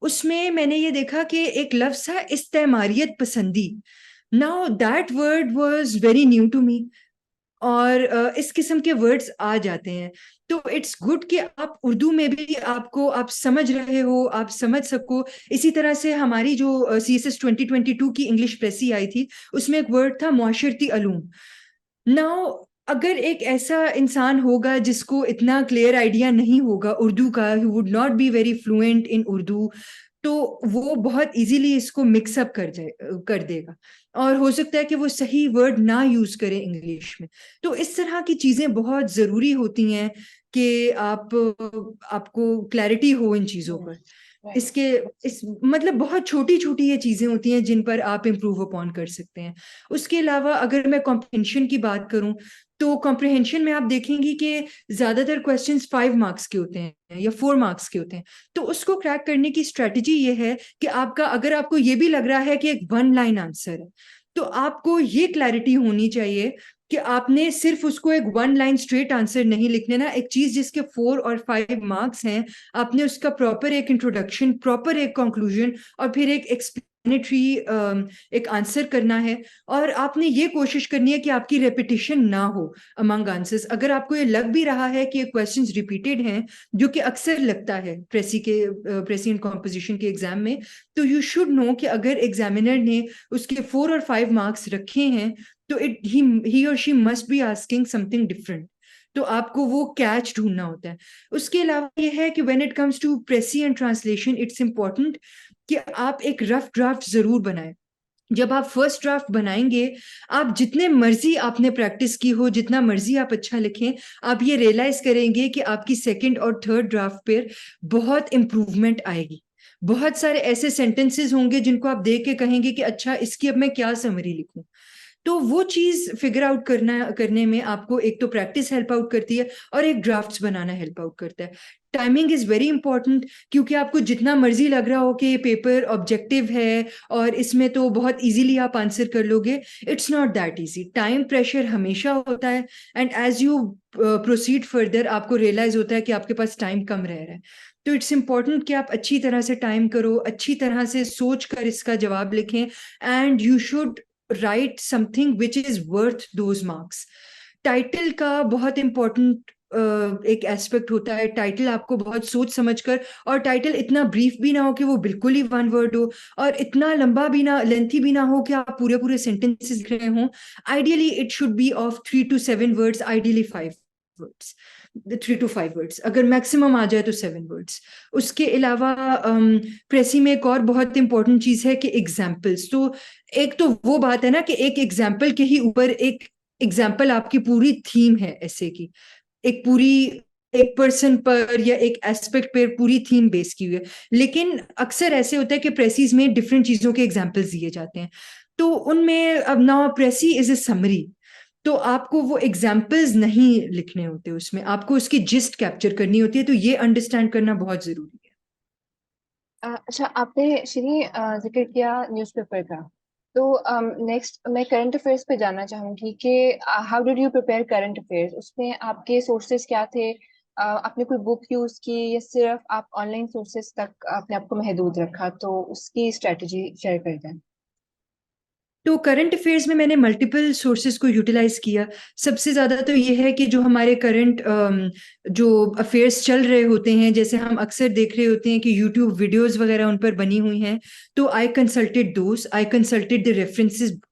उसमें मैंने ये देखा कि एक लफ्ज था इस्तेमारियत पसंदी। Now that word was very new to me, और इस किस्म के वर्ड्स आ जाते हैं। तो इट्स गुड कि आप उर्दू में भी, आपको, आप समझ रहे हो, आप समझ सको। इसी तरह से हमारी जो CSS 2022 की इंग्लिश प्रेसी आई थी, उसमें एक वर्ड था मुआशरती अलूम। नाउ अगर एक ऐसा इंसान होगा जिसको इतना क्लियर आइडिया नहीं होगा उर्दू का, he would not be very fluent in Urdu, तो वो बहुत इजीली इसको मिक्सअप कर देगा, और हो सकता है कि वो सही वर्ड ना यूज करे इंग्लिश में। तो इस तरह की चीजें बहुत जरूरी होती हैं कि आपको क्लैरिटी हो इन चीजों पर। राइट। इसके इस मतलब बहुत छोटी छोटी ये चीजें होती हैं जिन पर आप इम्प्रूव अपॉन कर सकते हैं। उसके अलावा अगर मैं कॉम्प्रिहेंशन की बात करूं, तो कॉम्प्रिहेंशन में आप देखेंगी कि ज्यादातर क्वेश्चंस 5 मार्क्स के होते हैं या 4 मार्क्स के होते हैं। तो उसको क्रैक करने की स्ट्रेटजी ये है कि आपका, अगर आपको ये भी लग रहा है कि एक 1 लाइन आंसर है, तो आपको ये क्लैरिटी होनी चाहिए कि आपने सिर्फ उसको एक 1 लाइन स्ट्रेट आंसर नहीं लिखने ना, एक चीज जिसके 4 और 5 मार्क्स हैं, आपने उसका प्रॉपर एक इंट्रोडक्शन, प्रॉपर एक कंक्लूजन, और फिर एक एक्सप्लेनेटरी एक आंसर करना है। और आपने ये कोशिश करनी है कि आपकी रेपिटेशन ना हो अमंग आंसर्स। अगर आपको ये लग भी रहा है कि क्वेश्चंस रिपीटेड हैं, जो कि अक्सर लगता है प्रेसी एंड कॉम्पोजिशन के एग्जाम में, तो यू शुड नो कि अगर एग्जामिनर ने उसके 4 और 5 मार्क्स रखे हैं, तो ही और she must be asking something different. तो आपको वो कैच ढूंढना होता है। उसके अलावा ये है कि when it comes to precis and translation, it's important कि आप एक रफ ड्राफ्ट जरूर बनाएं। जब आप फर्स्ट ड्राफ्ट बनाएंगे, आप जितने मर्जी आपने प्रैक्टिस की हो, जितना मर्जी आप अच्छा लिखें, आप ये रियलाइज करेंगे कि आपकी सेकंड और थर्ड ड्राफ्ट पर बहुत इंप्रूवमेंट आएगी। बहुत सारे ऐसे सेंटेंसेस होंगे जिनको आप देख के कहेंगे कि अच्छा, इसकी अब मैं क्या समरी लिखूं। तो वो चीज फिगर आउट करने में आपको एक तो प्रैक्टिस हेल्प आउट करती है और एक ड्राफ्ट्स बनाना हेल्प आउट करता है। टाइमिंग इज वेरी इंपॉर्टेंट, क्योंकि आपको जितना मर्जी लग रहा हो कि ये पेपर ऑब्जेक्टिव है और इसमें तो बहुत इजीली आप आंसर कर लोगे, it's not that easy. Time pressure हमेशा होता है, and as you proceed further आपको रियलाइज होता है कि आपके पास टाइम कम रह रहा है। तो इट्स इंपॉर्टेंट कि आप अच्छी तरह से टाइम करो, अच्छी तरह से सोच कर इसका जवाब लिखें, and you should write something which is worth those marks. Title का बहुत इंपॉर्टेंट एक एस्पेक्ट होता है। टाइटल आपको बहुत सोच समझकर, और टाइटल इतना ब्रीफ भी ना हो कि वो बिल्कुल ही वन वर्ड हो, और इतना लंबा भी ना, लेंथी भी ना हो कि आप पूरे पूरे सेंटेंसेस लिख रहे हो। Ideally it should be of 3 to 7 words, ideally 5 words, 3 to 5 words, अगर मैक्सिमम आ जाए तो 7 वर्ड्स। उसके अलावा प्रेसी में एक और बहुत इंपॉर्टेंट चीज है कि एग्जाम्पल्स। तो एक तो वो बात है ना कि एक एग्जाम्पल के ही ऊपर एक एग्जाम्पल आपकी पूरी थीम है ऐसे की, एक पूरी एक पर्सन पर या एक एस्पेक्ट पर पूरी थीम बेस की हुई है। लेकिन अक्सर ऐसे होता है कि प्रेसीज में डिफरेंट चीजों के एग्जाम्पल्स दिए जाते हैं, तो उनमें अब ना प्रेसी इज ए समरी, तो आपको वो एग्जाम्पल्स नहीं लिखने होते, उसमें आपको उसकी जिस्ट कैप्चर करनी होती है। तो ये अंडरस्टैंड करना बहुत जरूरी है। अच्छा, आपने श्री जिक्र किया न्यूज़पेपर का, तो नेक्स्ट मैं करंट अफेयर्स पे जानना चाहूंगी कि how did you prepare current affairs? उसमें आपके सोर्सेज क्या थे? आपने कोई बुक यूज की या सिर्फ आप ऑनलाइन सोर्सेज तक अपने आप को महदूद रखा? तो उसकी स्ट्रेटजी शेयर कर दें। तो करंट अफेयर्स में मैंने मल्टीपल सोर्सेज को यूटिलाइज किया। सबसे ज़्यादा तो ये है कि जो हमारे करंट जो अफेयर्स चल रहे होते हैं, जैसे हम अक्सर देख रहे होते हैं कि यूट्यूब वीडियोस वगैरह उन पर बनी हुई हैं, तो I consulted those, I consulted the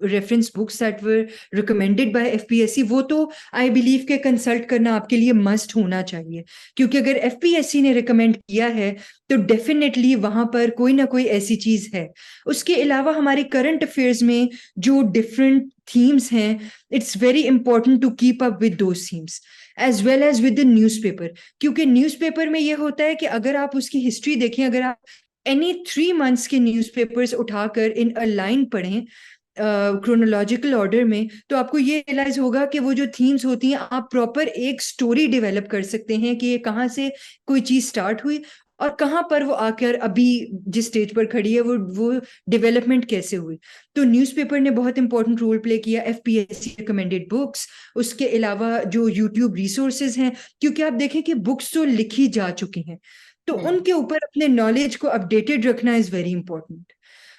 reference books that were recommended by FPSC. वो तो आई बिलीव के कंसल्ट करना आपके लिए मस्ट होना चाहिए, क्योंकि अगर एफपीएससी ने रिकमेंड किया है तो डेफिनेटली वहां पर कोई ना कोई ऐसी चीज है। उसके अलावा हमारे करंट अफेयर्स में जो डिफरेंट थीम्स हैं, it's very important to keep up with those themes as well as with the newspaper. क्योंकि न्यूज़पेपर में ये होता है कि अगर आप उसकी हिस्ट्री देखें, अगर आप एनी 3 मंथ्स के न्यूज़पेपर्स उठाकर इन अ लाइन पढ़ें क्रोनोलॉजिकल ऑर्डर में, तो आपको ये रियलाइज होगा कि वो जो थीम्स होती हैं, आप प्रॉपर एक स्टोरी डेवलप कर सकते हैं कि ये कहाँ से कोई चीज स्टार्ट हुई और कहाँ पर वो आकर अभी जिस स्टेज पर खड़ी है वो डेवलपमेंट कैसे हुई। तो न्यूज़पेपर ने बहुत इंपॉर्टेंट रोल प्ले किया, एफपीएससी रिकमेंडेड बुक्स, उसके अलावा जो यूट्यूब रिसोर्सेज हैं, क्योंकि आप देखें कि बुक्स तो लिखी जा चुकी हैं, तो उनके ऊपर अपने नॉलेज को अपडेटेड रखना इज वेरी इंपॉर्टेंट।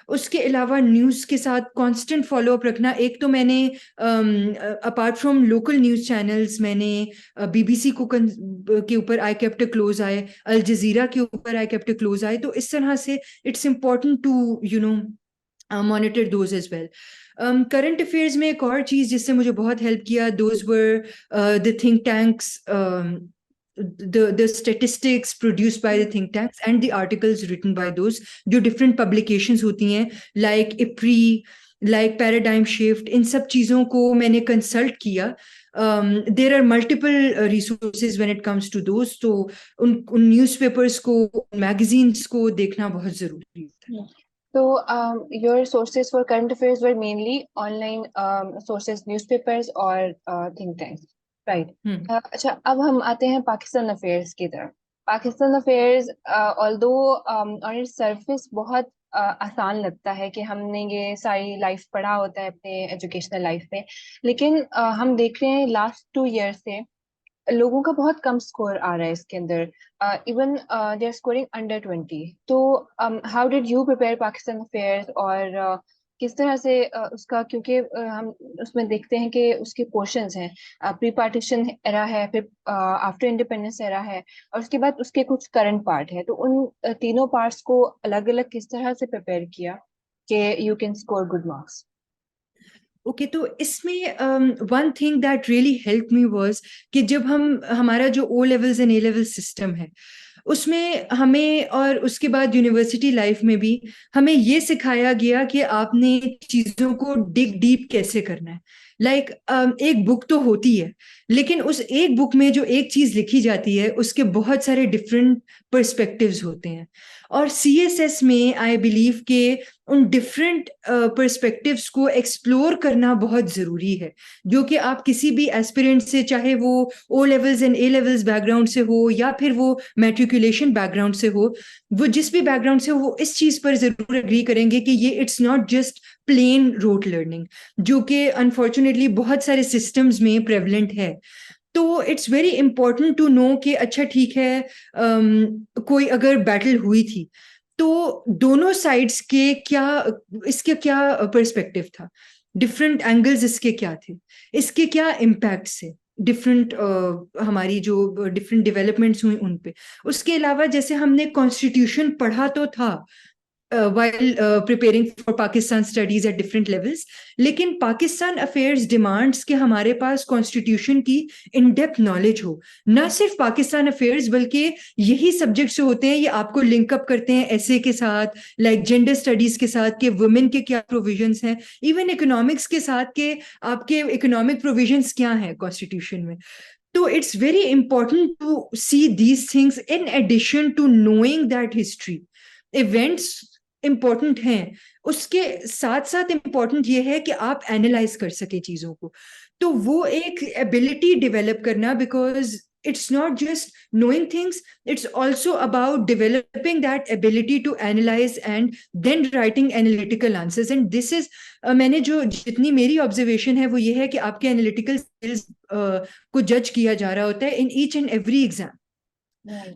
उसके अलावा न्यूज़ के साथ कांस्टेंट फॉलोअप रखना। एक तो मैंने apart from local news channels, मैंने बीबीसी को के ऊपर आई केप्ट अ क्लोज आई, अल जजीरा के ऊपर आई केप्ट अ क्लोज आई। तो इस तरह से it's important to monitor those as well. Current affairs में एक और चीज जिससे मुझे बहुत हेल्प किया, those were the think tanks, the statistics produced by the think tanks and the articles written by those, जो different publications होती हैं, like IPRI, like Paradigm Shift, इन सब चीज़ों को मैंने कंसल्ट किया। there are multiple resources when it comes to those, तो उन न्यूज़पेपर्स को, मैगजीन्स को देखना बहुत ज़रूरी होता है। So, your sources for current affairs were mainly online sources, newspapers or think tanks, right? अच्छा, अब हम आते हैं पाकिस्तान अफेयर्स की तरफ। Pakistan affairs, although on its surface बहुत आसान लगता है कि हमने ये सारी लाइफ पढ़ा होता है अपने एजुकेशनल लाइफ में, लेकिन हम देख रहे हैं लास्ट 2 ईयर से लोगों का बहुत कम स्कोर आ रहा है इसके अंदर। Even they are scoring under 20। तो how did you prepare Pakistan affairs, और किस तरह से उसका, क्योंकि हम उसमें देखते हैं कि उसके पोर्शंस हैं, प्री पार्टीशन एरा है, फिर आफ्टर इंडिपेंडेंस एरा है, और उसके बाद उसके कुछ करंट पार्ट है। तो उन तीनों पार्ट्स को अलग अलग किस तरह से प्रिपेयर किया कि you can score good marks? Okay, तो इसमें one thing that really help me was कि जब हमारा जो O levels and A level system है, उसमें हमें, और उसके बाद यूनिवर्सिटी लाइफ में भी हमें ये सिखाया गया कि आपने चीज़ों को डिग डीप कैसे करना है। लाइक एक बुक तो होती है, लेकिन उस एक बुक में जो एक चीज़ लिखी जाती है उसके बहुत सारे डिफरेंट पर्सपेक्टिव्स होते हैं। और सीएसएस में आई बिलीव के उन डिफरेंट पर्सपेक्टिव्स को एक्सप्लोर करना बहुत ज़रूरी है, जो कि आप किसी भी एस्पिरेंट से, चाहे वो O levels and A levels background से हो या फिर वो मैट्रिकुलेशन बैकग्राउंड से हो, वो जिस भी बैकग्राउंड से हो, वो इस चीज़ पर ज़रूर एग्री करेंगे कि ये it's not just plain rote learning, जो कि अनफॉर्चुनेटली बहुत सारे सिस्टम्स में प्रेवलेंट है। तो it's very important to know कि अच्छा ठीक है, कोई अगर बैटल हुई थी तो दोनों साइड्स के क्या, इसके क्या पर्सपेक्टिव था, डिफरेंट एंगल्स इसके क्या थे, इसके क्या इम्पैक्ट्स है, डिफरेंट हमारी जो डिफरेंट डेवलपमेंट्स हुई उन पे। उसके अलावा जैसे हमने कॉन्स्टिट्यूशन पढ़ा तो था while preparing for Pakistan studies at different levels, लेकिन पाकिस्तान अफेयर्स डिमांड्स के हमारे पास कॉन्स्टिट्यूशन की इन डेप्थ नॉलेज हो। ना सिर्फ पाकिस्तान अफेयर्स बल्कि यही सब्जेक्ट्स जो होते हैं ये आपको लिंकअप करते हैं ऐसे के साथ, लाइक जेंडर स्टडीज के साथ कि वुमेन के क्या प्रोविजंस हैं, इवन इकोनॉमिक्स के साथ के आपके इकोनॉमिक प्रोविजंस क्या हैं कॉन्स्टिट्यूशन में। तो it's very important to see these things in addition to knowing that history. Events important हैं, उसके साथ साथ इंपॉर्टेंट ये है कि आप एनालाइज कर सके चीजों को। तो वो एक एबिलिटी डेवलप करना, because it's not just knowing things, it's also about developing that ability to analyze and then writing analytical answers. And this is मैंने जो जितनी मेरी ऑब्जर्वेशन है वो ये है कि आपके एनालिटिकल स्किल्स को जज किया जा रहा होता है in each and every exam.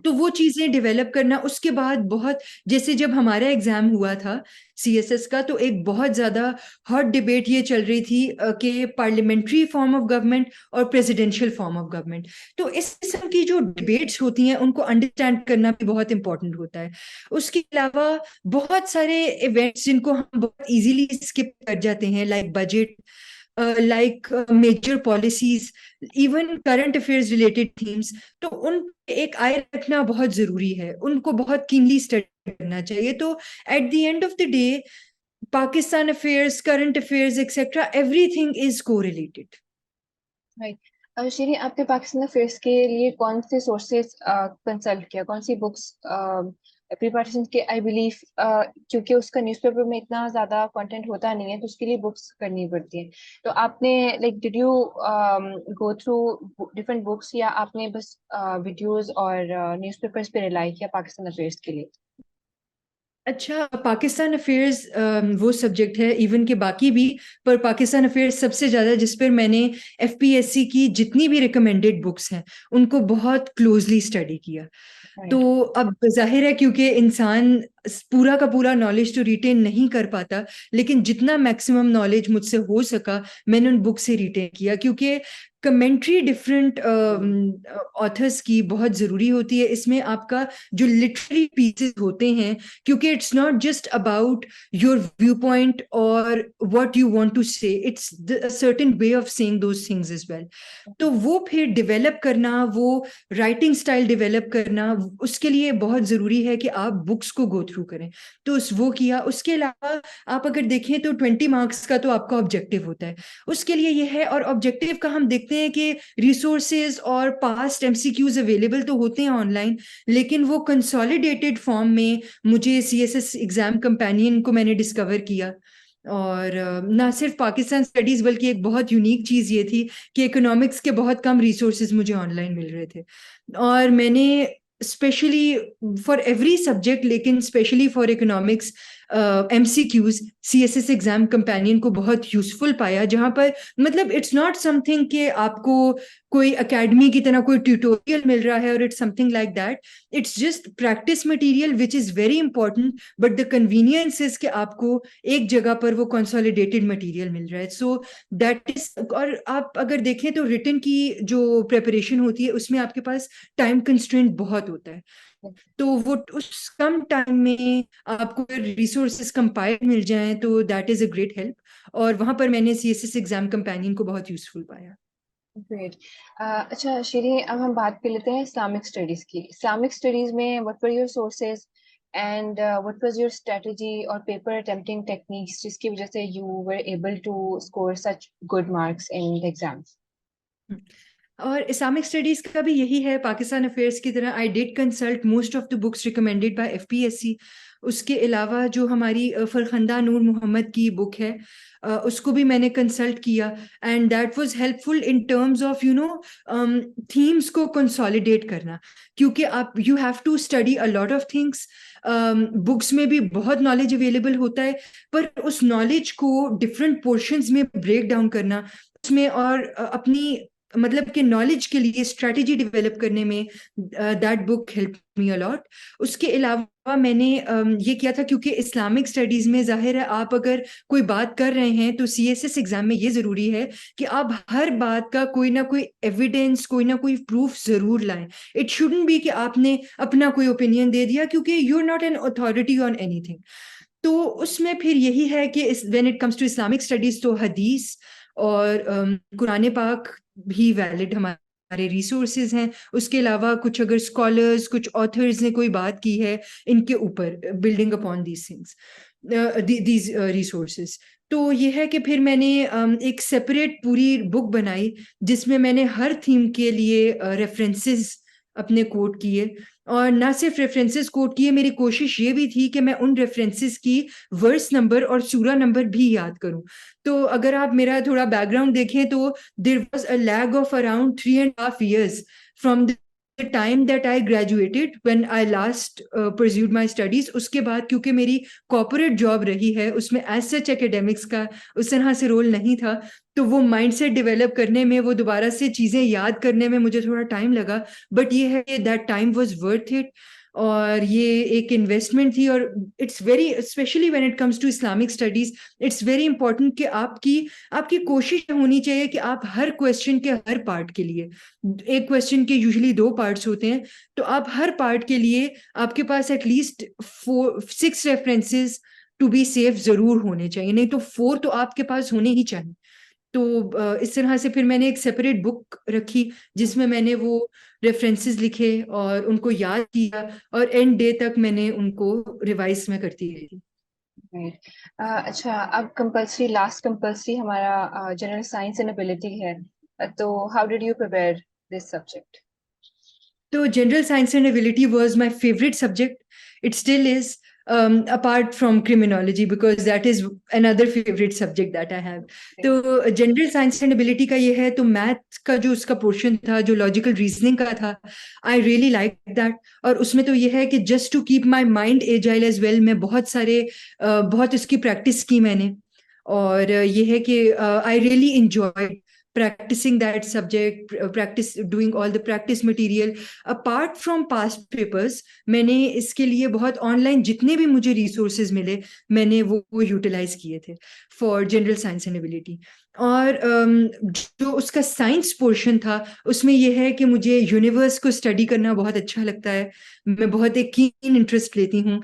तो वो चीजें डेवलप करना, उसके बाद बहुत, जैसे जब हमारा एग्जाम हुआ था सीएसएस का, तो एक बहुत ज्यादा हॉट डिबेट ये चल रही थी कि पार्लियामेंट्री फॉर्म ऑफ गवर्नमेंट और प्रेसिडेंशियल फॉर्म ऑफ गवर्नमेंट। तो इस किस्म की जो डिबेट्स होती हैं उनको अंडरस्टैंड करना भी बहुत इंपॉर्टेंट होता है। उसके अलावा बहुत सारे इवेंट्स जिनको हम बहुत इजीली स्किप कर जाते हैं, like budget, like major policies, even current affairs related themes, तो उन पे एक आई रखना बहुत जरूरी है, उनको बहुत कीनली स्टडी करना चाहिए। तो at the end of the day Pakistan affairs, current affairs etcetera, everything is correlated. Right. Shri, आपने पाकिस्तान अफेयर्स के लिए कौन से सोर्सेज कंसल्ट किया, कौन सी बुक्स प्रिपरेशन के? आई बिलीव क्योंकि उसका न्यूज़पेपर में इतना ज्यादा कंटेंट होता नहीं है तो उसके लिए बुक्स करनी पड़ती है। तो आपने like did you go through different books, या आपने बस वीडियोस और न्यूज़पेपर्स पे रिलाई किया पाकिस्तान अफेयर्स के लिए? अच्छा, पाकिस्तान अफेयर्स वो सब्जेक्ट है, इवन के बाकी भी, पर पाकिस्तान अफेयर्स सबसे ज़्यादा जिस पर मैंने एफपीएससी की जितनी भी रिकमेंडेड बुक्स हैं उनको बहुत क्लोजली स्टडी किया। तो राइट। अब जाहिर है क्योंकि इंसान पूरा का पूरा नॉलेज तो रिटेन नहीं कर पाता, लेकिन जितना मैक्सिमम नॉलेज मुझसे हो सका मैंने उन बुक से रिटेन किया, क्योंकि कमेंट्री डिफरेंट ऑथर्स की बहुत ज़रूरी होती है इसमें। आपका जो लिटरेरी पीसेस होते हैं, क्योंकि it's not just about your viewpoint और what you want to say, it's the certain way of saying those things as well. तो वो फिर डेवलप करना, वो राइटिंग स्टाइल डेवलप करना, उसके लिए बहुत ज़रूरी है कि आप बुक्स को गो थ्रू करें। तो वो किया। उसके अलावा आप अगर देखें तो 20 मार्क्स का तो आपका ऑब्जेक्टिव होता है, उसके लिए ये है। और ऑब्जेक्टिव का हम देखते हैं कि रिसोर्सेज और पास्ट एमसीक्यूज अवेलेबल तो होते हैं ऑनलाइन, लेकिन वो कंसोलिडेटेड फॉर्म में मुझे सीएसएस एग्जाम कंपेनियन को मैंने डिस्कवर किया। और ना सिर्फ पाकिस्तान स्टडीज बल्कि एक बहुत यूनिक चीज़ ये थी कि इकोनॉमिक्स के बहुत कम रिसोर्सेज मुझे ऑनलाइन मिल रहे थे, और मैंने स्पेशली फॉर एवरी सब्जेक्ट, लेकिन specially for economics MCQs CSS exam companion को बहुत यूजफुल पाया, जहां पर मतलब इट्स नॉट समथिंग कि आपको कोई एकेडमी की तरह कोई ट्यूटोरियल मिल रहा है और it's something like that, it's just practice material which is very important, but the convenience is कि आपको एक जगह पर वो कंसोलिडेटेड मटेरियल मिल रहा है। So that is. और आप अगर देखें तो रिटन की जो प्रेपरेशन होती है उसमें आपके पास टाइम कंस्ट्रेंट बहुत होता है, तो वो उस कम टाइम में आपको रिसोर्सेज कंपाइल्ड मिल जाएं तो that is a great help. और वहां पर मैंने सीएसएस एग्जाम कंपेनियन को बहुत यूजफुल पाया। ग्रेट। अच्छा श्री, अब हम बात कर लेते हैं इस्लामिक स्टडीज की। इस्लामिक स्टडीज में what were your sources and what was your strategy और पेपर अटेम्प्टिंग टेक्निक्स जिसकी वजह से you were able to score such good marks in exams? और इस्लामिक स्टडीज का भी यही है, पाकिस्तान अफेयर्स की तरह। I did consult most of the books recommended by FPSC. उसके अलावा जो हमारी फरखंदा नूर मोहम्मद की बुक है, उसको भी मैंने कंसल्ट किया, and that was helpful in terms of themes को कंसोलिडेट करना, क्योंकि आप you have to study a lot of things. Books में भी बहुत नॉलेज अवेलेबल होता है, पर उस नॉलेज को डिफरेंट पोर्शंस में ब्रेक डाउन करना उसमें, और अपनी मतलब कि नॉलेज के लिए स्ट्रेटेजी डेवलप करने में, that book help me a lot. उसके अलावा मैंने ये किया था, क्योंकि इस्लामिक स्टडीज में जाहिर है आप अगर कोई बात कर रहे हैं तो सीएसएस एग्जाम में ये जरूरी है कि आप हर बात का कोई ना कोई एविडेंस, कोई ना कोई प्रूफ जरूर लाएं। इट शुडंट बी कि आपने अपना कोई ओपिनियन दे दिया, क्योंकि you are not an authority on anything. तो उसमें फिर यही है कि when it comes to Islamic studies तो हदीस और कुरान पाक भी वैलिड हमारे रिसोर्सेज हैं। उसके अलावा कुछ अगर स्कॉलर्स, कुछ ऑथर्स ने कोई बात की है इनके ऊपर, building upon these things, these resources. तो ये है कि फिर मैंने एक सेपरेट पूरी बुक बनाई जिसमें मैंने हर थीम के लिए रेफरेंसेस अपने कोट किए, और ना सिर्फ रेफरेंसेस कोट किए, मेरी कोशिश ये भी थी कि मैं उन रेफरेंसेस की वर्स नंबर और सूरा नंबर भी याद करूं। तो अगर आप मेरा थोड़ा बैकग्राउंड देखें तो there was a lag of around 3.5 years from the time that I graduated when I last pursued my studies. उसके बाद क्योंकि मेरी कॉर्पोरेट जॉब रही है, उसमें एज सच एकेडमिक्स का उस तरह से रोल नहीं था, तो वो माइंडसेट डेवलप करने में, वो दोबारा से चीज़ें याद करने में मुझे थोड़ा टाइम लगा। बट ये है कि that time was worth it, और ये एक इन्वेस्टमेंट थी। और it's very, especially when it comes to Islamic studies, it's very important कि आपकी आपकी कोशिश होनी चाहिए कि आप हर क्वेश्चन के हर पार्ट के लिए, एक क्वेश्चन के यूजुअली 2 पार्ट्स होते हैं, तो आप हर पार्ट के लिए आपके पास at least 6 references to be safe जरूर होने चाहिए, नहीं तो 4 तो आपके पास होने ही चाहिए। तो इस तरह से फिर मैंने एक सेपरेट बुक रखी जिसमें मैंने वो रेफरेंसेस लिखे और उनको याद किया, और एंड डे तक मैंने उनको रिवाइज में करती रही। राइट। अच्छा, अब कंपल्सरी, लास्ट कंपल्सरी हमारा जनरल साइंस एंड एबिलिटी है। तो how did you prepare this subject? तो general science and ability was my favourite subject. It still is, apart from criminology, because that is another favorite subject that I have. तो general science and ability का ये है, तो math का जो उसका portion था, जो लॉजिकल रीजनिंग का था, आई रियली लाइक दैट। और उसमें तो ये है कि just to keep my mind agile as well, मैं बहुत इसकी प्रैक्टिस की मैंने। और ये है कि I really enjoy practicing that subject, practice doing all the practice material. Apart from past papers, मैंने इसके लिए बहुत ऑनलाइन जितने भी मुझे रिसोर्सेज मिले, मैंने वो यूटिलाइज किए थे for general science and ability. और जो उसका साइंस पोर्शन था, उसमें यह है कि मुझे यूनिवर्स को स्टडी करना बहुत अच्छा लगता है। मैं बहुत एक कीन इंटरेस्ट लेती हूँ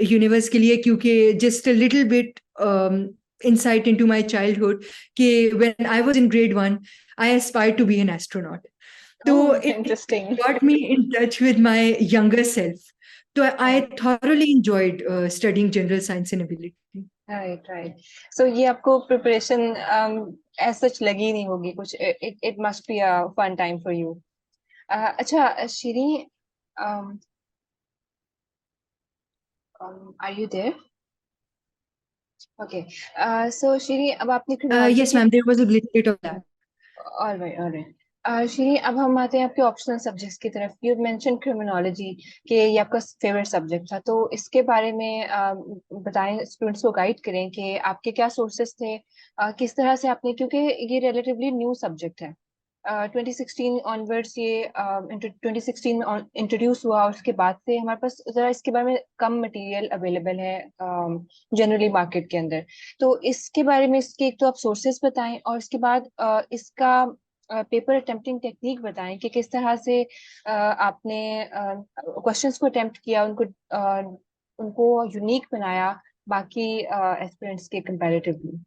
यूनिवर्स के लिए, क्योंकि just a little bit insight into my childhood कि when I was in grade 1 I aspired to be an astronaut. So Oh, it interesting. got me in touch with my younger self. So I thoroughly enjoyed studying general science and ability. Right, right. So ये आपको preparation as such लगी नहीं होगी कुछ, it must be a fun time for you. अच्छा Shri, are you there? Okay. So Shri, अब आपने criminology Yes, की, ma'am, there was a little bit of that. Alright, alright. Shri, अब हम आते हैं आपके ऑप्शनल सब्जेक्ट्स की तरफ। यू मेंशन क्रिमिनोलॉजी कि ये आपका फेवरेट सब्जेक्ट था, तो इसके बारे में बताएं, स्टूडेंट्स को गाइड करें कि आपके क्या सोर्सेस थे, किस तरह से आपने, क्योंकि ये रिलेटिवली न्यू सब्जेक्ट है। 2016 ऑनवर्ड्स ये 2016 में इंट्रोड्यूस हुआ, और उसके बाद से हमारे पास जरा इसके बारे में कम मटेरियल अवेलेबल है जनरली मार्केट के अंदर। तो इसके बारे में, इसके एक तो आप सोर्सेज बताएं, और इसके बाद इसका पेपर अटेम्प्टिंग टेक्निक बताएं कि किस तरह से आपने क्वेश्चंस को अटेम्प्ट किया, उनको यूनिक बनाया बाकी एस्पिरेंट्स के कंपैरेटिवली।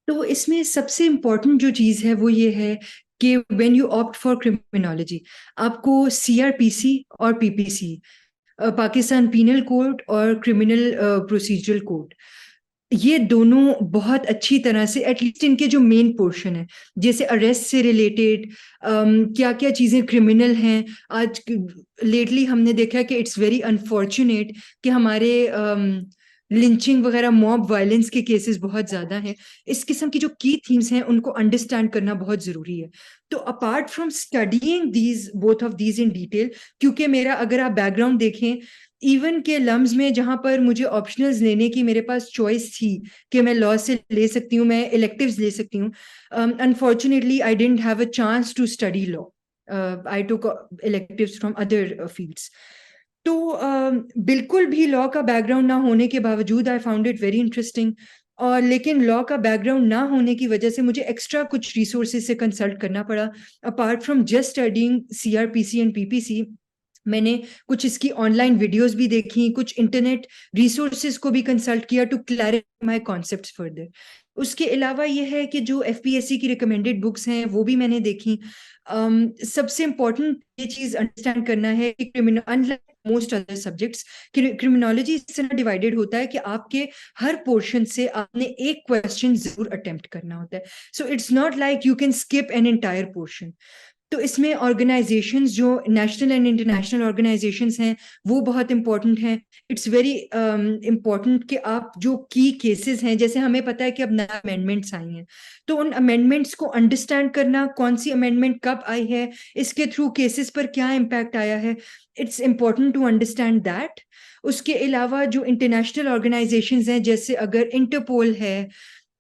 तो इसमें सबसे इम्पोर्टेंट जो चीज़ है वो ये है कि when you opt for criminology, आपको सीआरपीसी और पीपीसी, पाकिस्तान पीनल कोड और क्रिमिनल प्रोसीजरल कोड, ये दोनों बहुत अच्छी तरह से एटलीस्ट इनके जो मेन पोर्शन है, जैसे अरेस्ट से रिलेटेड क्या क्या चीजें क्रिमिनल हैं आज लेटली हमने देखा कि इट्स वेरी अनफॉर्चुनेट कि हमारे लिंचिंग वगैरह मॉब वायलेंस के केसेस बहुत ज्यादा हैं। इस किस्म की जो की थीम्स हैं उनको अंडरस्टैंड करना बहुत जरूरी है। तो apart from studying these both of these in detail, क्योंकि मेरा अगर आप बैकग्राउंड देखें इवन के लम्स में जहां पर मुझे ऑप्शनल्स लेने की मेरे पास चॉइस थी कि मैं लॉ से ले सकती हूँ, मैं इलेक्टिव्स ले सकती हूँ, unfortunately I didn't have a chance to study law. I took electives from other fields. तो बिल्कुल भी लॉ का बैकग्राउंड ना होने के बावजूद I found it very interesting. और लेकिन लॉ का बैकग्राउंड ना होने की वजह से मुझे एक्स्ट्रा कुछ रिसोर्सेज से कंसल्ट करना पड़ा। Apart from just studying CrPC and PPC, मैंने कुछ इसकी ऑनलाइन वीडियोस भी देखी, कुछ इंटरनेट रिसोर्सेज को भी कंसल्ट किया to clarify my concepts further. उसके अलावा यह है कि जो एफपीएससी की रिकमेंडेड बुक्स हैं वो भी मैंने देखी। सबसे इम्पोर्टेंट ये चीज अंडरस्टैंड करना है कि unlike most other subjects, criminology इस तरह डिवाइडेड होता है कि आपके हर पोर्शन से आपने एक क्वेश्चन जरूर अटेम्प्ट करना होता है। So it's not like you can skip an entire portion. तो इसमें ऑर्गेनाइजेशंस जो नेशनल एंड इंटरनेशनल ऑर्गेनाइजेशंस हैं वो बहुत इंपॉर्टेंट हैं। इट्स वेरी इंपॉर्टेंट कि आप जो की केसेस हैं, जैसे हमें पता है कि अब नए अमेंडमेंट्स आई हैं, तो उन अमेंडमेंट्स को अंडरस्टैंड करना, कौन सी अमेंडमेंट कब आई है, इसके थ्रू केसेस पर क्या इम्पैक्ट आया है, it's important to understand that. उसके अलावा जो इंटरनेशनल ऑर्गेनाइजेशंस हैं, जैसे अगर इंटरपोल है,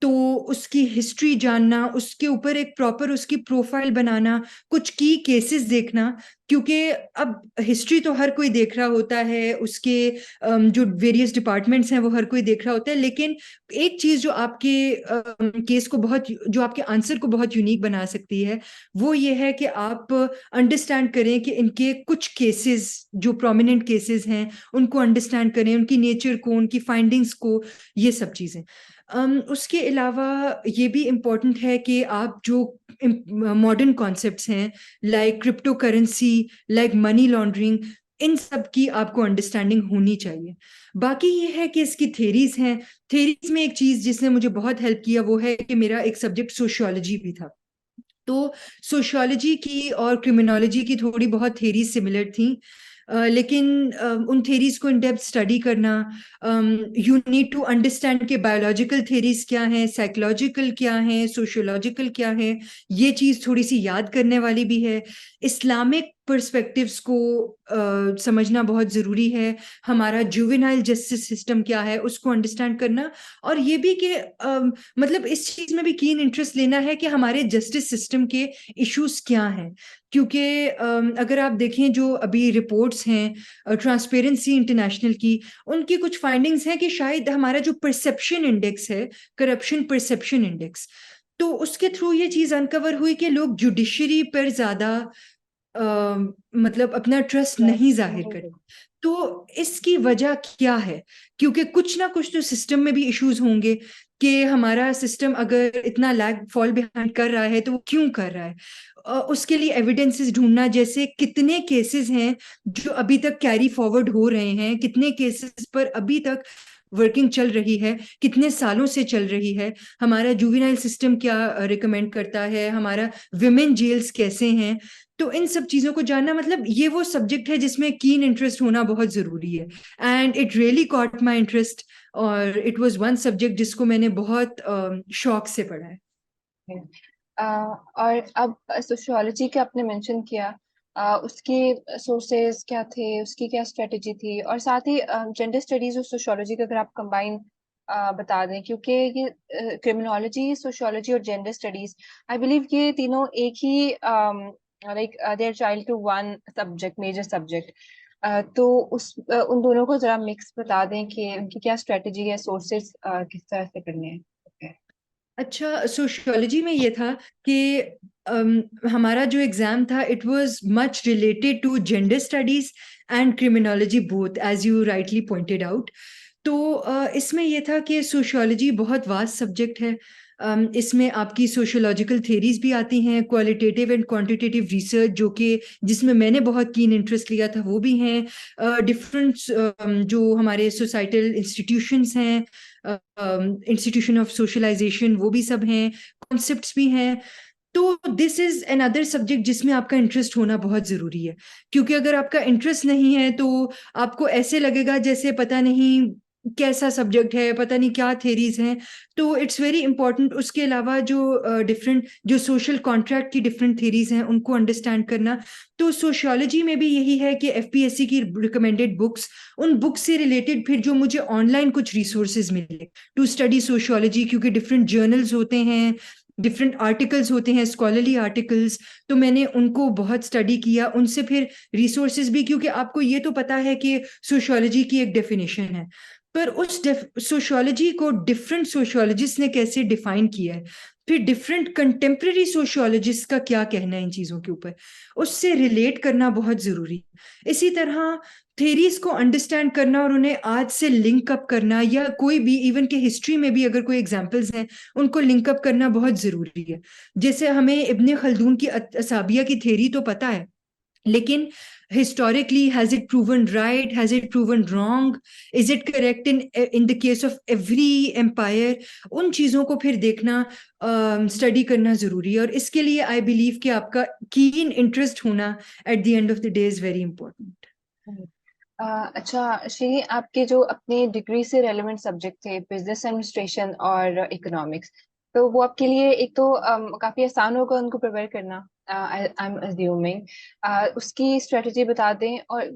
तो उसकी हिस्ट्री जानना, उसके ऊपर एक प्रॉपर उसकी प्रोफाइल बनाना, कुछ की केसेस देखना, क्योंकि अब हिस्ट्री तो हर कोई देख रहा होता है, उसके जो वेरियस डिपार्टमेंट्स हैं वो हर कोई देख रहा होता है, लेकिन एक चीज जो आपके केस को बहुत, जो आपके आंसर को बहुत यूनिक बना सकती है, वो ये है कि आप अंडरस्टैंड करें कि इनके कुछ केसेस जो प्रोमिनेंट केसेस हैं उनको अंडरस्टैंड करें, उनकी नेचर को, उनकी फाइंडिंग्स को, ये सब चीजें। उसके अलावा ये भी इम्पोर्टेंट है कि आप जो मॉडर्न कॉन्सेप्ट्स हैं like crypto currency, like money laundering, इन सब की आपको अंडरस्टैंडिंग होनी चाहिए। बाकी ये है कि इसकी थेरीज हैं। थेरीज में एक चीज जिसने मुझे बहुत हेल्प किया वो है कि मेरा एक सब्जेक्ट सोशियोलॉजी भी था। तो सोशियोलॉजी की और क्रिमिनोलॉजी की थोड़ी बहुत थेरीज सिमिलर थी, लेकिन उन थेरीज को इन डेप्थ स्टडी करना, यू नीड टू अंडरस्टैंड के बायोलॉजिकल थेरीज क्या हैं, साइकोलॉजिकल क्या हैं, सोशियोलॉजिकल क्या है, ये चीज थोड़ी सी याद करने वाली भी है। इस्लामिक पर्सपेक्टिव्स को समझना बहुत जरूरी है। हमारा जुवेनाइल जस्टिस सिस्टम क्या है उसको अंडरस्टैंड करना, और ये भी कि मतलब इस चीज में भी कीन इंटरेस्ट लेना है कि हमारे जस्टिस सिस्टम के इश्यूज क्या हैं। क्योंकि अगर आप देखें जो अभी रिपोर्ट्स हैं ट्रांसपेरेंसी इंटरनेशनल की, उनकी कुछ फाइंडिंग्स हैं कि शायद हमारा जो परसेप्शन इंडेक्स है, करप्शन परसेप्शन इंडेक्स, तो उसके थ्रू ये चीज अनकवर हुई कि लोग जुडिशरी पर ज्यादा मतलब अपना ट्रस्ट नहीं जाहिर करें। तो इसकी वजह क्या है? क्योंकि कुछ ना कुछ तो सिस्टम में भी इश्यूज होंगे कि हमारा सिस्टम अगर इतना लैग फॉल बिहाइंड कर रहा है तो वो क्यों कर रहा है। उसके लिए एविडेंसेस ढूंढना, जैसे कितने केसेस हैं जो अभी तक कैरी फॉरवर्ड हो रहे हैं, कितने केसेस पर अभी तक वर्किंग चल रही है, कितने सालों से चल रही है, हमारा जुवेनाइल सिस्टम क्या रिकमेंड करता है, हमारा विमेन जेल्स कैसे हैं। तो इन सब चीजों को जानना, मतलब ये वो सब्जेक्ट है जिसमें कीन इंटरेस्ट होना बहुत जरूरी है। And it really caught my interest, और इट वाज वन सब्जेक्ट जिसको मैंने बहुत शौक से पढ़ा है। और अब सोशियोलॉजी का आपने मेंशन किया, उसके सोर्सेज क्या थे, उसकी क्या स्ट्रेटेजी थी, और साथ ही जेंडर स्टडीज और सोशियोलॉजी का अगर आप कंबाइन बता दें, क्योंकि ये क्रिमिनोलॉजी, सोशियोलॉजी और जेंडर स्टडीज, आई बिलीव ये तीनों एक ही like they are child to one subject, major subject. तो उन दोनों को जरा मिक्स बता दें कि उनकी क्या स्ट्रेटेजी है, सोर्सेज किस तरह से करने हैं। अच्छा, सोशियोलॉजी में ये था कि हमारा जो एग्जाम था it was much related to gender studies and criminology both, as you rightly pointed out. तो इसमें ये था कि सोशियोलॉजी बहुत वास्ट सब्जेक्ट है। इसमें आपकी सोशियोलॉजिकल थेरीज भी आती हैं, क्वालिटेटिव एंड क्वांटिटेटिव रिसर्च जो कि जिसमें मैंने बहुत कीन इंटरेस्ट लिया था वो भी हैं, डिफरेंट जो हमारे सोसाइटल इंस्टीट्यूशंस हैं, इंस्टीट्यूशन ऑफ सोशलाइजेशन, वो भी सब हैं, कॉन्सेप्ट्स भी हैं। तो दिस इज अनदर सब्जेक्ट जिसमें आपका इंटरेस्ट होना बहुत जरूरी है, क्योंकि अगर आपका इंटरेस्ट नहीं है तो आपको ऐसे लगेगा जैसे पता नहीं कैसा सब्जेक्ट है, पता नहीं क्या थेरीज हैं। तो इट्स वेरी इंपॉर्टेंट उसके अलावा जो डिफरेंट जो सोशल कॉन्ट्रैक्ट की डिफरेंट थेरीज हैं उनको अंडरस्टैंड करना। तो सोशियोलॉजी में भी यही है कि एफपीएससी की रिकमेंडेड बुक्स, उन बुक्स से रिलेटेड फिर जो मुझे ऑनलाइन कुछ रिसोर्सेज मिले टू स्टडी सोशियोलॉजी, क्योंकि डिफरेंट जर्नल्स होते हैं, डिफरेंट आर्टिकल्स होते हैं, स्कॉलरली आर्टिकल्स, तो मैंने उनको बहुत स्टडी किया, उनसे फिर रिसोर्सेज भी, क्योंकि आपको ये तो पता है कि सोशियोलॉजी की एक डेफिनेशन है, पर उस सोशियोलॉजी को डिफरेंट सोशियोलॉजिस्ट ने कैसे डिफाइन किया है, फिर डिफरेंट कंटेम्प्रेरी सोशियोलॉजिस्ट का क्या कहना है इन चीजों के ऊपर, उससे रिलेट करना बहुत जरूरी है। इसी तरह थेरीज को अंडरस्टैंड करना और उन्हें आज से लिंक अप करना, या कोई भी इवन के हिस्ट्री में भी अगर कोई एग्जांपल्स हैं उनको लिंक अप करना बहुत जरूरी है। जैसे हमें इब्ने खल्दून की असाबिया की थेरी तो पता है, लेकिन historically has it proven right, has it proven wrong, is it correct in the case of every empire, उन चीजों को फिर देखना, स्टडी करना जरूरी है। और इसके लिए आई बिलीव कि आपका कीन इंटरेस्ट होना at the end of the day is very important. अच्छा श्री, आपके जो अपने डिग्री से रेलेवेंट सब्जेक्ट थे बिजनेस एडमिनिस्ट्रेशन और इकोनॉमिक्स, तो वो आपके लिए एक तो काफी आसान होगा उनको प्रिपेयर करना, आई एम अज्यूमिंग। उसकी स्ट्रेटजी बता दें। और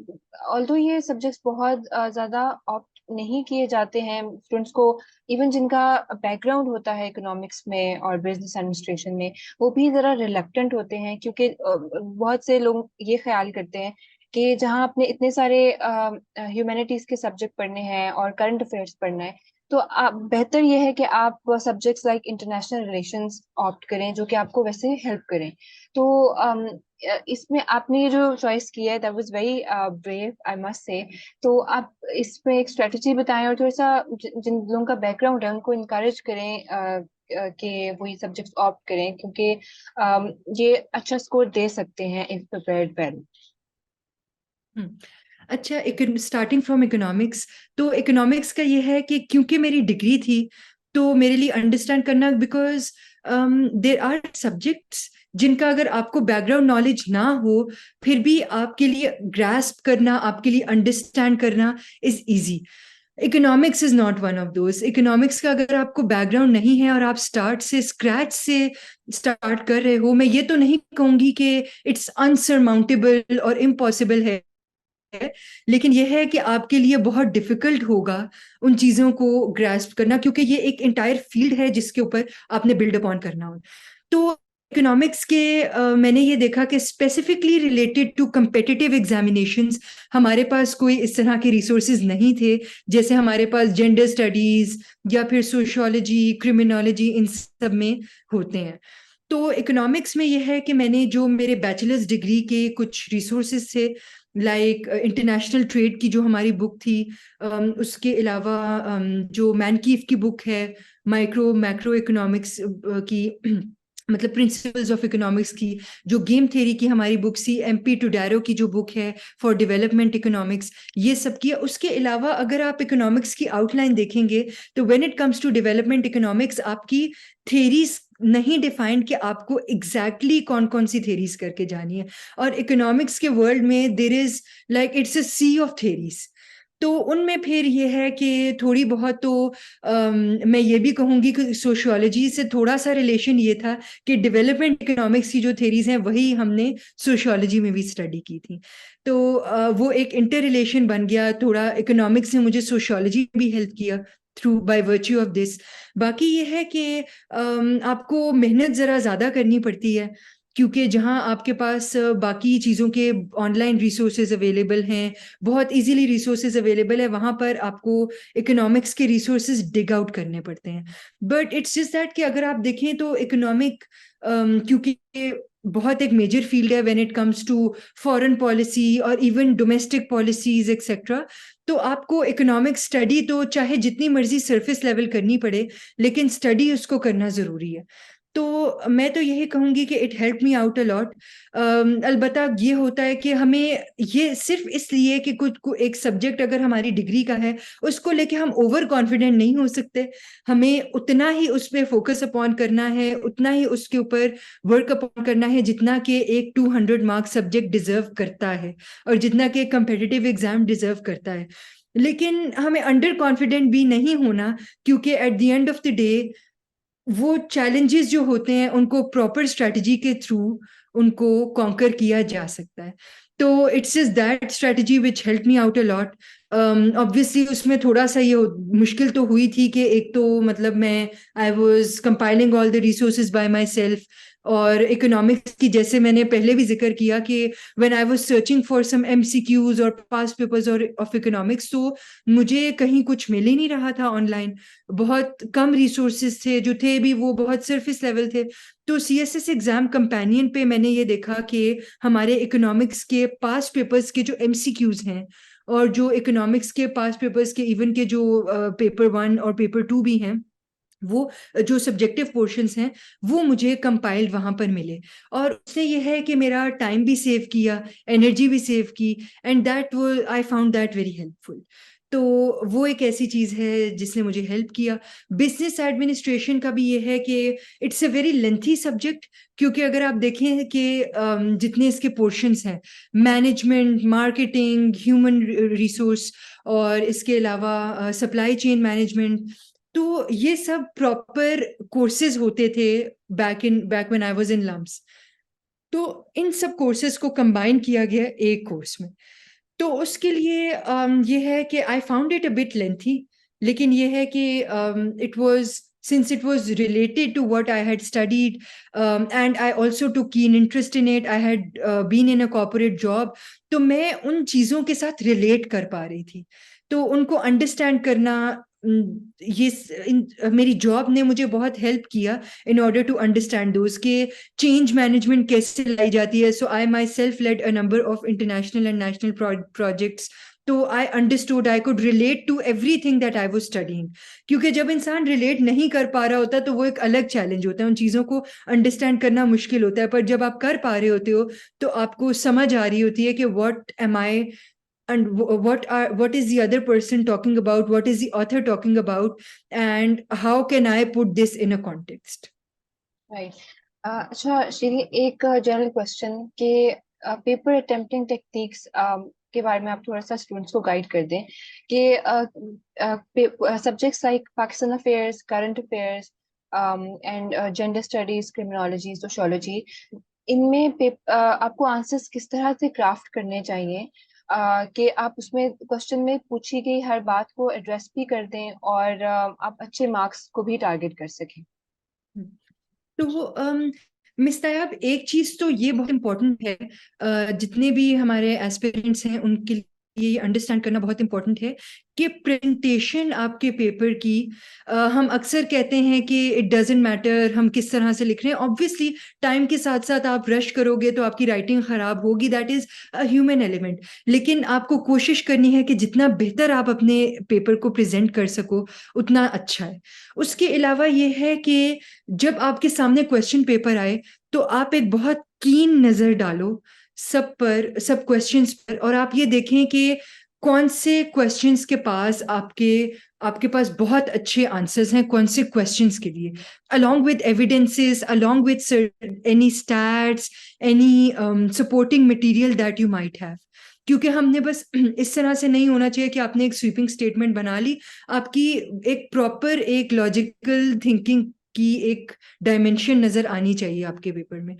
ऑल्दो ये सब्जेक्ट्स बहुत ज्यादा ऑप्ट नहीं किए जाते हैं स्टूडेंट्स को, इवन जिनका बैकग्राउंड होता है इकोनॉमिक्स में और बिजनेस एडमिनिस्ट्रेशन में, वो भी जरा रिलक्टेंट होते हैं, क्योंकि बहुत से लोग ये ख्याल करते हैं कि जहाँ आपने इतने सारे ह्यूमैनिटीज के सब्जेक्ट पढ़ने हैं और करंट अफेयर्स पढ़ना है, तो आप बेहतर यह है कि आप subjects like international relations opt करें, जो कि आपको वैसे हेल्प करें। तो इसमें आपने ये जो चॉइस किया है that was very brave, I must say. तो आप इसमें एक स्ट्रेटजी बताएं और थोड़ा सा जिन लोगों का बैकग्राउंड है उनको इनकरेज करें कि वो ये सब्जेक्ट्स ऑप्ट करें, क्योंकि ये अच्छा स्कोर दे सकते हैं इफ प्रिपेयर्ड वेल। अच्छा, स्टार्टिंग फ्रॉम इकोनॉमिक्स, तो इकोनॉमिक्स का ये है कि क्योंकि मेरी डिग्री थी तो मेरे लिए अंडरस्टैंड करना, बिकॉज देर आर सब्जेक्ट्स जिनका अगर आपको बैकग्राउंड नॉलेज ना हो फिर भी आपके लिए ग्रास्प करना, आपके लिए अंडरस्टैंड करना is easy. Economics is not one of those. Economics का अगर आपको बैकग्राउंड नहीं है और आप स्क्रैच से स्टार्ट कर रहे हो, मैं ये तो नहीं कहूंगी कि इट्स अनसरमाउंटेबल और इम्पॉसिबल है, लेकिन यह है कि आपके लिए बहुत डिफिकल्ट होगा उन चीजों को ग्रास्प करना, क्योंकि ये एक इंटायर फील्ड है जिसके ऊपर आपने बिल्ड अपॉन करना हो। तो इकोनॉमिक्स के मैंने ये देखा कि specifically related to competitive examinations हमारे पास कोई इस तरह के रिसोर्सेज नहीं थे, जैसे हमारे पास जेंडर स्टडीज या फिर सोशियोलॉजी, क्रिमिनोलॉजी, इन सब में होते हैं। तो इकोनॉमिक्स में यह है कि मैंने जो मेरे बैचलर्स डिग्री के कुछ रिसोर्सेज थे, लाइक इंटरनेशनल ट्रेड की जो हमारी बुक थी, उसके अलावा जो मैनकीफ की बुक है माइक्रो मैक्रो इकोनॉमिक्स की मतलब प्रिंसिपल्स ऑफ इकोनॉमिक्स की, जो गेम थ्योरी की हमारी बुक सी एमपी टुडैरो की जो बुक है फॉर डेवलपमेंट इकोनॉमिक्स, ये सब किया। उसके अलावा अगर आप इकोनॉमिक्स की आउटलाइन देखेंगे तो when it comes to development economics आपकी थेरीज नहीं डिफाइंड कि आपको एग्जैक्टली कौन कौन सी थेरीज करके जानी है। और इकोनॉमिक्स के वर्ल्ड में there is like it's a sea of theories. तो उनमें फिर ये है कि थोड़ी बहुत तो मैं ये भी कहूंगी कि सोशियोलॉजी से थोड़ा सा रिलेशन ये था कि डेवलपमेंट इकोनॉमिक्स की जो थेरीज हैं वही हमने सोशियोलॉजी में भी स्टडी की थी। तो वो एक इंटर रिलेशन बन गया थोड़ा। इकोनॉमिक्स ने मुझे सोशियोलॉजी भी हेल्प किया through by virtue of this. बाकी ये है कि आपको मेहनत ज़रा ज़्यादा करनी पड़ती है, क्योंकि जहाँ आपके पास बाकी चीज़ों के ऑनलाइन रिसोर्सेज अवेलेबल हैं, बहुत इजीली रिसोर्सेज अवेलेबल है, वहाँ पर आपको इकोनॉमिक्स के रिसोर्सेज डिग आउट करने पड़ते हैं। बट इट्स जस्ट दैट कि अगर आप देखें तो इकोनॉमिक क्योंकि बहुत एक मेजर फील्ड है when it comes to foreign policy और इवन डोमेस्टिक पॉलिसीज एक्सेट्रा, तो आपको इकोनॉमिक स्टडी तो चाहे जितनी मर्जी सरफेस लेवल करनी पड़े, लेकिन स्टडी उसको करना ज़रूरी है। तो मैं तो यही कहूँगी कि it help me out a lot. अलबत्ता ये होता है कि हमें ये सिर्फ इसलिए कि एक सब्जेक्ट अगर हमारी डिग्री का है, उसको लेके हम ओवर कॉन्फिडेंट नहीं हो सकते। हमें उतना ही उस पर फोकस अपॉन करना है, उतना ही उसके ऊपर वर्क अपॉन करना है जितना कि एक 200 मार्क्स सब्जेक्ट डिजर्व करता है, और जितना कि कंपेटिटिव एग्जाम डिजर्व करता है। लेकिन हमें अंडर कॉन्फिडेंट भी नहीं होना, क्योंकि at the end of the day वो चैलेंजेस जो होते हैं उनको प्रॉपर स्ट्रेटजी के थ्रू उनको कॉन्कर किया जा सकता है। तो it's just that strategy which help me out a lot. Obviously उसमें थोड़ा सा ये मुश्किल तो हुई थी कि एक तो मतलब मैं I was compiling all the resources by myself, और इकोनॉमिक्स की जैसे मैंने पहले भी जिक्र किया कि when I was searching for some MCQs और पास्ट पेपर्स और ऑफ इकोनॉमिक्स, तो मुझे कहीं कुछ मिल ही नहीं रहा था ऑनलाइन। बहुत कम रिसोर्सेज थे, जो थे भी वो बहुत सरफेस लेवल थे। तो सीएसएस एग्जाम कंपेनियन पे मैंने ये देखा कि हमारे इकोनॉमिक्स के पास्ट पेपर्स के जो एमसीक्यूज हैं, और जो इकोनॉमिक्स के पास्ट पेपर्स के इवन के जो पेपर 1 और पेपर 2 भी हैं, वो जो सब्जेक्टिव पोर्शंस हैं वो मुझे कंपाइल्ड वहां पर मिले। और उससे ये है कि मेरा टाइम भी सेव किया, एनर्जी भी सेव की, एंड दैट वो I found that very helpful. तो वो एक ऐसी चीज है जिसने मुझे हेल्प किया। बिजनेस एडमिनिस्ट्रेशन का भी ये है कि it's a very lengthy subject, क्योंकि अगर आप देखें कि जितने इसके पोर्शंस हैं, मैनेजमेंट, मार्केटिंग, ह्यूमन रिसोर्स, और इसके अलावा सप्लाई चेन मैनेजमेंट, तो ये सब प्रॉपर कोर्सेज होते थे back when I was in LUMS. तो इन सब कोर्सेज को कंबाइन किया गया एक कोर्स में। तो उसके लिए ये है कि I found it a bit lengthy, लेकिन ये है कि it was since it was related to what I had studied, and I also took keen interest in it. I had been in a corporate job, तो मैं उन चीज़ों के साथ रिलेट कर पा रही थी। तो उनको अंडरस्टैंड करना, मेरी जॉब ने मुझे बहुत हेल्प किया in order to understand those के चेंज मैनेजमेंट कैसे लाई जाती है। So I my self led a number of international and national projects. तो I understood, I could relate to everything that I was studying. क्योंकि जब इंसान रिलेट नहीं कर पा रहा होता तो वो एक अलग चैलेंज होता है, उन चीज़ों को अंडरस्टैंड करना मुश्किल होता है। पर जब आप कर पा रहे होते हो तो आपको समझ आ रही होती है कि what am I, and what is the other person talking about, what is the author talking about, and how can I put this in a context. Right. अच्छा श्री, एक जनरल क्वेश्चन कि पेपर अटेम्प्टिंग टेक्निक्स के बारे में आप थोड़ा सा students को गाइड कर दें कि subjects like Pakistan affairs, current affairs and gender studies, criminology, sociology, इनमें आपको आंसर्स किस तरह से क्राफ्ट करने चाहिए कि आप उसमें क्वेश्चन में पूछी गई हर बात को एड्रेस भी कर दें और आप अच्छे मार्क्स को भी टारगेट कर सकें। तो मिस नायाब, एक चीज तो ये बहुत इंपॉर्टेंट है, जितने भी हमारे एस्पिरेंट्स हैं उनके लिए ये अंडरस्टैंड करना बहुत इंपॉर्टेंट है कि प्रेजेंटेशन आपके पेपर की, हम अक्सर कहते हैं कि इट डजेंट मैटर हम किस तरह से लिख रहे हैं। ऑब्वियसली टाइम के साथ साथ आप रश करोगे तो आपकी राइटिंग खराब होगी, that is a human element. लेकिन आपको कोशिश करनी है कि जितना बेहतर आप अपने पेपर को प्रेजेंट कर सको उतना अच्छा है। उसके अलावा ये है कि जब आपके सामने क्वेश्चन पेपर आए तो आप एक बहुत कीन नजर डालो सब पर, सब क्वेश्चंस पर, और आप ये देखें कि कौन से क्वेश्चंस के पास आपके आपके पास बहुत अच्छे आंसर्स हैं, कौन से क्वेश्चंस के लिए, along with evidences, along with any stats, any supporting material that you might have. क्योंकि हमने बस इस तरह से नहीं होना चाहिए कि आपने एक स्वीपिंग स्टेटमेंट बना ली। आपकी एक प्रॉपर एक लॉजिकल थिंकिंग की एक डायमेंशन नजर आनी चाहिए आपके पेपर में।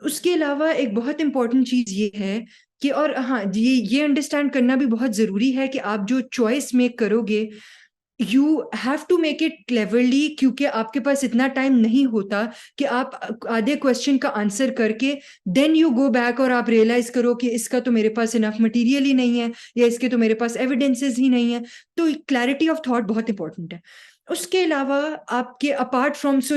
उसके अलावा एक बहुत इंपॉर्टेंट चीज ये है कि, और हाँ, ये अंडरस्टैंड करना भी बहुत जरूरी है कि आप जो चॉइस मेक करोगे, you have to make it cleverly, क्योंकि आपके पास इतना टाइम नहीं होता कि आप आधे क्वेश्चन का आंसर करके देन यू गो बैक और आप रियलाइज करो कि इसका तो मेरे पास इनफ मटेरियल ही नहीं है, या इसके तो मेरे पास एविडेंसेस ही नहीं है। तो क्लैरिटी ऑफ थॉट बहुत इंपॉर्टेंट है। उसके अलावा आपके apart from, so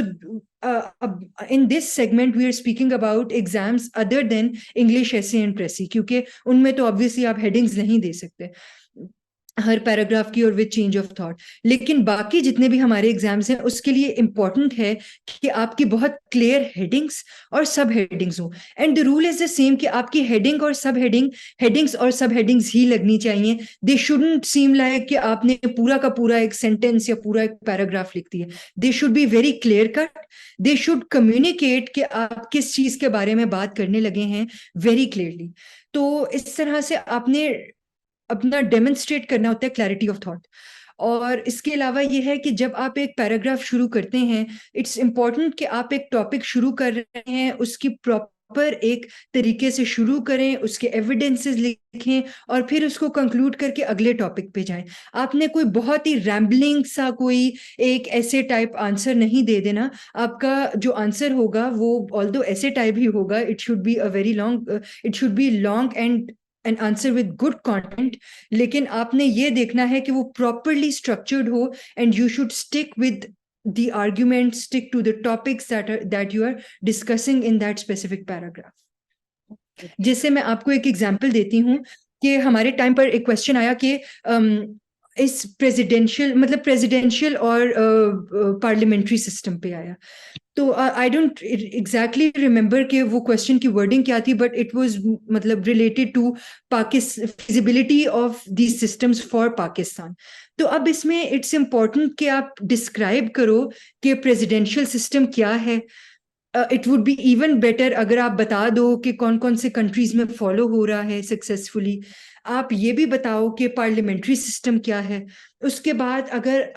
in this segment we are speaking about exams other than English, essay and precis, क्योंकि उनमें तो ऑब्वियसली आप हेडिंग्स नहीं दे सकते। हर पैराग्राफ की और विद चेंज ऑफ थॉट। लेकिन बाकी जितने भी हमारे एग्जाम्स हैं उसके लिए इंपॉर्टेंट है कि आपकी बहुत क्लियर हेडिंग्स और सब हेडिंग्स हो। And the rule is the same कि आपकी हेडिंग और सब हेडिंग्स और सब हेडिंग्स ही लगनी चाहिए। दे शुडंट सीम लाइक कि आपने पूरा का पूरा एक सेंटेंस या पूरा एक पैराग्राफ लिख दिया। They should be very clear cut. They should communicate कि आप किस चीज के बारे में बात करने लगे हैं वेरी क्लियरली। तो इस तरह से आपने अपना डेमोन्स्ट्रेट करना होता है क्लैरिटी ऑफ थॉट। और इसके अलावा ये है कि जब आप एक पैराग्राफ शुरू करते हैं, इट्स इंपॉर्टेंट कि आप एक टॉपिक शुरू कर रहे हैं उसकी प्रॉपर एक तरीके से शुरू करें, उसके एविडेंसेस लिखें और फिर उसको कंक्लूड करके अगले टॉपिक पे जाएं। आपने कोई बहुत ही रैम्बलिंग सा कोई एक ऐसे टाइप आंसर नहीं दे देना। आपका जो आंसर होगा वो ऑल्दो ऐसे टाइप ही होगा, it should be a very long, it should be long and an answer with good content. लेकिन आपने ये देखना है कि वो प्रॉपरली स्ट्रक्चर्ड हो and you should stick with the argument, stick to the topics that you are discussing in that specific paragraph. जैसे मैं आपको एक एग्जांपल देती हूँ कि हमारे टाइम पर एक क्वेश्चन आया कि इस प्रेसिडेंशियल और पार्लियामेंट्री सिस्टम पे आया। तो आई डोंट एग्जैक्टली रिमेम्बर कि वो क्वेश्चन की वर्डिंग क्या थी, बट इट वाज मतलब related to Pakistan, feasibility of these systems for Pakistan. तो अब इसमें इट्स इम्पोर्टेंट कि आप डिस्क्राइब करो कि प्रेसिडेंशियल सिस्टम क्या है। It would be even better अगर आप बता दो कि कौन कौन से कंट्रीज में फॉलो हो रहा है सक्सेसफुली। आप ये भी बताओ कि पार्लियामेंट्री सिस्टम क्या है। उसके बाद अगर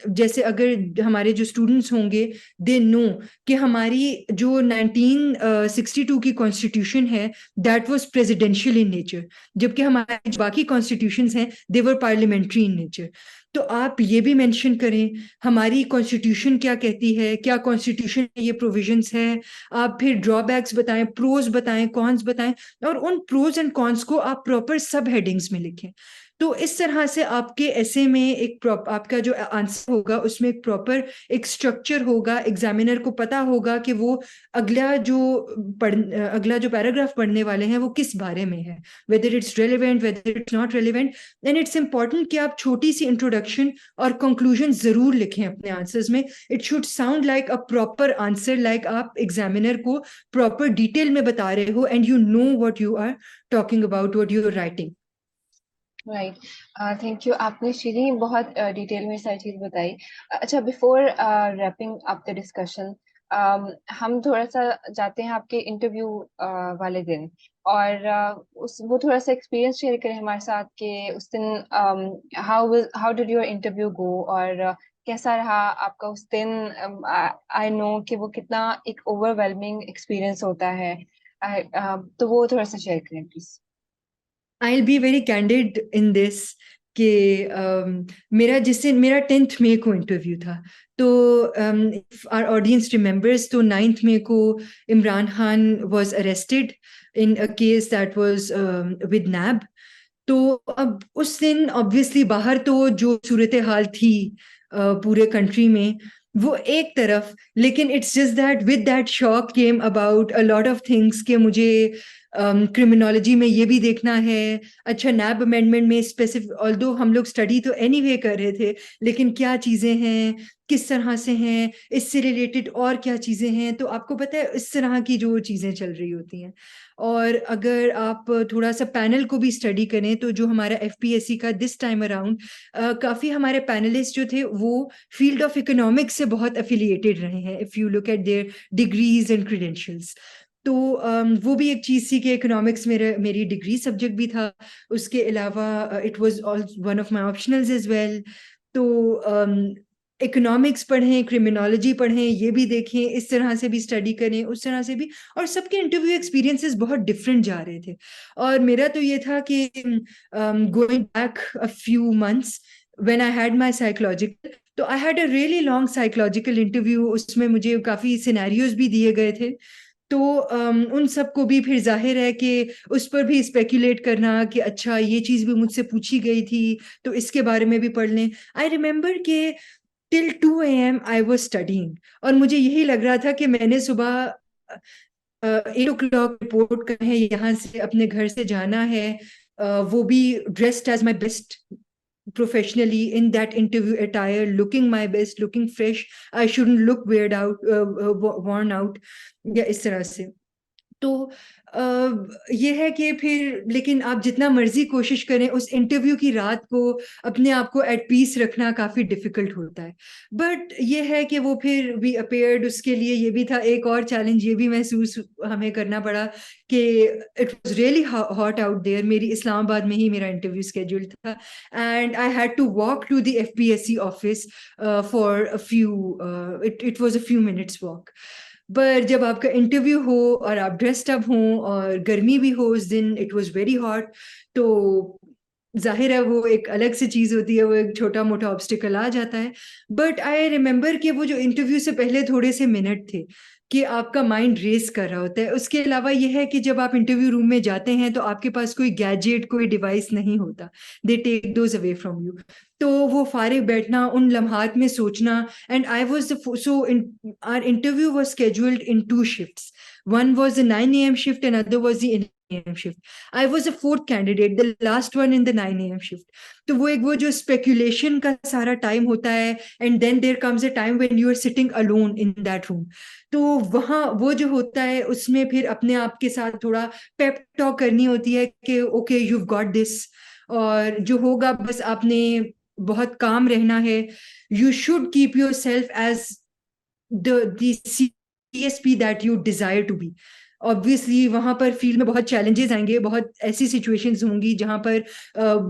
जैसे अगर हमारे जो स्टूडेंट्स होंगे दे नो कि हमारी जो 1962 की कॉन्स्टिट्यूशन है that was presidential in nature, जबकि हमारे बाकी कॉन्स्टिट्यूशंस हैं दे वर पार्लियामेंट्री इन नेचर। तो आप ये भी मेंशन करें हमारी कॉन्स्टिट्यूशन क्या कहती है, क्या कॉन्स्टिट्यूशन में ये प्रोविजंस है। आप फिर ड्रॉबैक्स बताएं, प्रोज बताएं, कॉन्स बताएं और उन प्रोज एंड कॉन्स को आप प्रॉपर सब हेडिंग्स में लिखें। तो इस तरह से आपके ऐसे में एक आपका जो आंसर होगा उसमें एक प्रॉपर एक स्ट्रक्चर होगा। एग्जामिनर को पता होगा कि वो अगला जो अगला जो पैराग्राफ पढ़ने वाले हैं वो किस बारे में है, whether it's relevant whether it's not relevant. And it's important कि आप छोटी सी इंट्रोडक्शन और कंक्लूजन जरूर लिखें अपने आंसर्स में। It should sound like a proper answer, like आप एग्जामिनर को प्रॉपर डिटेल में बता रहे हो and you know what you are talking about, what you are writing. Right, thank you. आपने श्री बहुत डिटेल में सारी चीज बताई। अच्छा, before wrapping up the discussion, हम थोड़ा सा जाते हैं आपके इंटरव्यू वाले दिन, और उस वो थोड़ा सा एक्सपीरियंस शेयर करें हमारे साथ कि उस दिन हाउ डिड योर इंटरव्यू गो, और कैसा रहा आपका उस दिन। आई नो कि वो कितना एक ओवरवेलमिंग एक्सपीरियंस होता है। तो वो थोड़ा सा शेयर करें please. I will be very candid in this कि मेरा 10th मई को इंटरव्यू था। तो आवर ऑडियंस रिमेम्बर्स, तो 9th मई को Imran Khan was arrested in a case that was with NAB. तो अब उस दिन ऑब्वियसली बाहर तो जो सूरत हाल थी पूरे कंट्री में वो एक तरफ, लेकिन it's just that with that shock came about a lot of things के मुझे क्रिमिनोलॉजी में ये भी देखना है। अच्छा, नैब अमेंडमेंट में स्पेसिफिक ऑल्दो हम लोग स्टडी तो एनीवे कर रहे थे, लेकिन क्या चीज़ें हैं, किस तरह से हैं, इससे रिलेटेड और क्या चीज़ें हैं। तो आपको पता है इस तरह की जो चीज़ें चल रही होती हैं। और अगर आप थोड़ा सा पैनल को भी स्टडी करें तो जो हमारा एफपीएससी का दिस टाइम अराउंड काफ़ी हमारे पैनलिस्ट जो थे वो फील्ड ऑफ इकोनॉमिक्स से बहुत एफिलिएटेड रहे हैं, if you look at there degrees and credentials. तो वो भी एक चीज़ थी कि इकोनॉमिक्स मेरी डिग्री सब्जेक्ट भी था। उसके अलावा it was one of my optionals as well. तो इकोनॉमिक्स पढ़ें, क्रिमिनोलॉजी पढ़ें, ये भी देखें, इस तरह से भी स्टडी करें, उस तरह से भी। और सबके इंटरव्यू एक्सपीरियंसेस बहुत डिफरेंट जा रहे थे। और मेरा तो ये था कि going back a few months when I had my psychological, तो I had a really long psychological interview. उसमें मुझे काफ़ी सिनेरियोज भी दिए गए थे। तो उन सबको भी फिर जाहिर है कि उस पर भी स्पेकुलेट करना कि अच्छा ये चीज़ भी मुझसे पूछी गई थी तो इसके बारे में भी पढ़ लें। आई रिमेम्बर कि till 2 AM I was studying, और मुझे यही लग रहा था कि मैंने सुबह 8 o'clock रिपोर्ट करना है, यहाँ से अपने घर से जाना है, वो भी dressed as my best professionally in that interview attire, looking my best, looking fresh. I shouldn't look weird out, worn out, या इस तरह से. तो ये है कि फिर लेकिन आप जितना मर्जी कोशिश करें उस इंटरव्यू की रात को अपने आप को एट पीस रखना काफ़ी डिफिकल्ट होता है. बट ये है कि वो फिर वी अपेयर्ड, उसके लिए ये भी था एक और चैलेंज, ये भी महसूस हमें करना पड़ा कि it was really hot out there. मेरी इस्लामाबाद में ही मेरा इंटरव्यू स्केड्यूल था and I had to walk to the FPSC office for a few, it was a few minutes walk. पर जब आपका इंटरव्यू हो और आप ड्रेस्ड अप हो और गर्मी भी हो उस दिन, इट वाज वेरी हॉट, तो जाहिर है वो एक अलग सी चीज होती है, वो एक छोटा मोटा ऑब्स्टिकल आ जाता है. बट आई रिमेम्बर कि वो जो इंटरव्यू से पहले थोड़े से मिनट थे कि आपका माइंड रेस कर रहा होता है. उसके अलावा ये है कि जब आप इंटरव्यू रूम में जाते हैं तो आपके पास कोई गैजेट, कोई डिवाइस नहीं होता. They take those away from you. तो वो फारिग बैठना, उन लम्हात में सोचना. And I was so our interview was scheduled in 2 shifts. One was the 9 a.m. shift, and another was the 11 a.m. shift. I was the fourth candidate, the last one in the 9 a.m. shift. तो वो जो speculation का सारा time होता है, and then there comes a time when you are sitting alone in that room. तो वहाँ वो जो होता है उसमें फिर अपने आप के साथ थोड़ा पेप टॉक करनी होती है कि ओके यू गॉट दिस, और जो होगा बस आपने बहुत काम रहना है. You should keep yourself as the CSP that you desire to be. Obviously वहां पर फील्ड में बहुत चैलेंजेस आएंगे, बहुत ऐसी सिचुएशंस होंगी जहां पर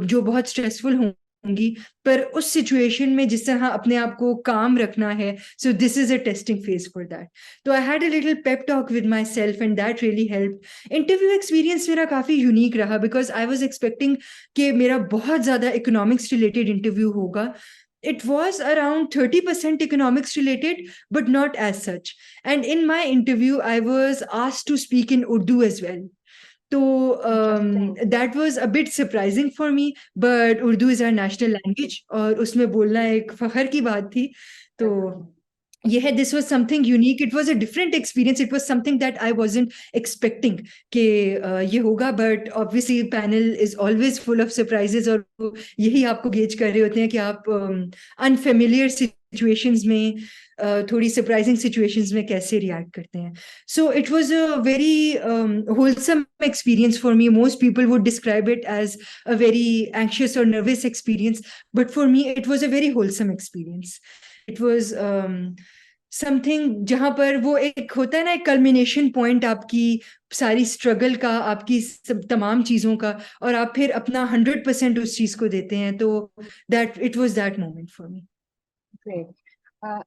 जो बहुत स्ट्रेसफुल होंगी, पर उस सिचुएशन में जिस तरह अपने आप को काम रखना है, so this is a testing phase for that. तो I had a little pep talk with my self and that really help. Interview experience मेरा काफी यूनिक रहा बिकॉज आई वॉज एक्सपेक्टिंग कि मेरा बहुत ज्यादा इकोनॉमिक्स रिलेटेड इंटरव्यू होगा. It was around 30% economics related, but not as such. And in my interview, I was asked to speak in Urdu as well. So that was a bit surprising for me, but Urdu is our national language, और उसमें बोलना एक फखर की बात थी. तो yeah, this was something unique. It was a different experience. It was something that I wasn't expecting कि ये होगा. But obviously panel is always full of surprises, और यही आपको गेज कर रहे होते हैं कि आप unfamiliar situations में, थोड़ी surprising situations में कैसे react करते हैं. So it was a very wholesome experience for me. Most people would describe it as a very anxious or nervous experience, but for me it was a very wholesome experience. It was something जहां पर वो एक होता है ना, एक culmination point आपकी सारी स्ट्रगल का, आपकी सब तमाम चीजों का, और आप फिर अपना 100% उस चीज को देते हैं. तो that it was that moment for me. Great.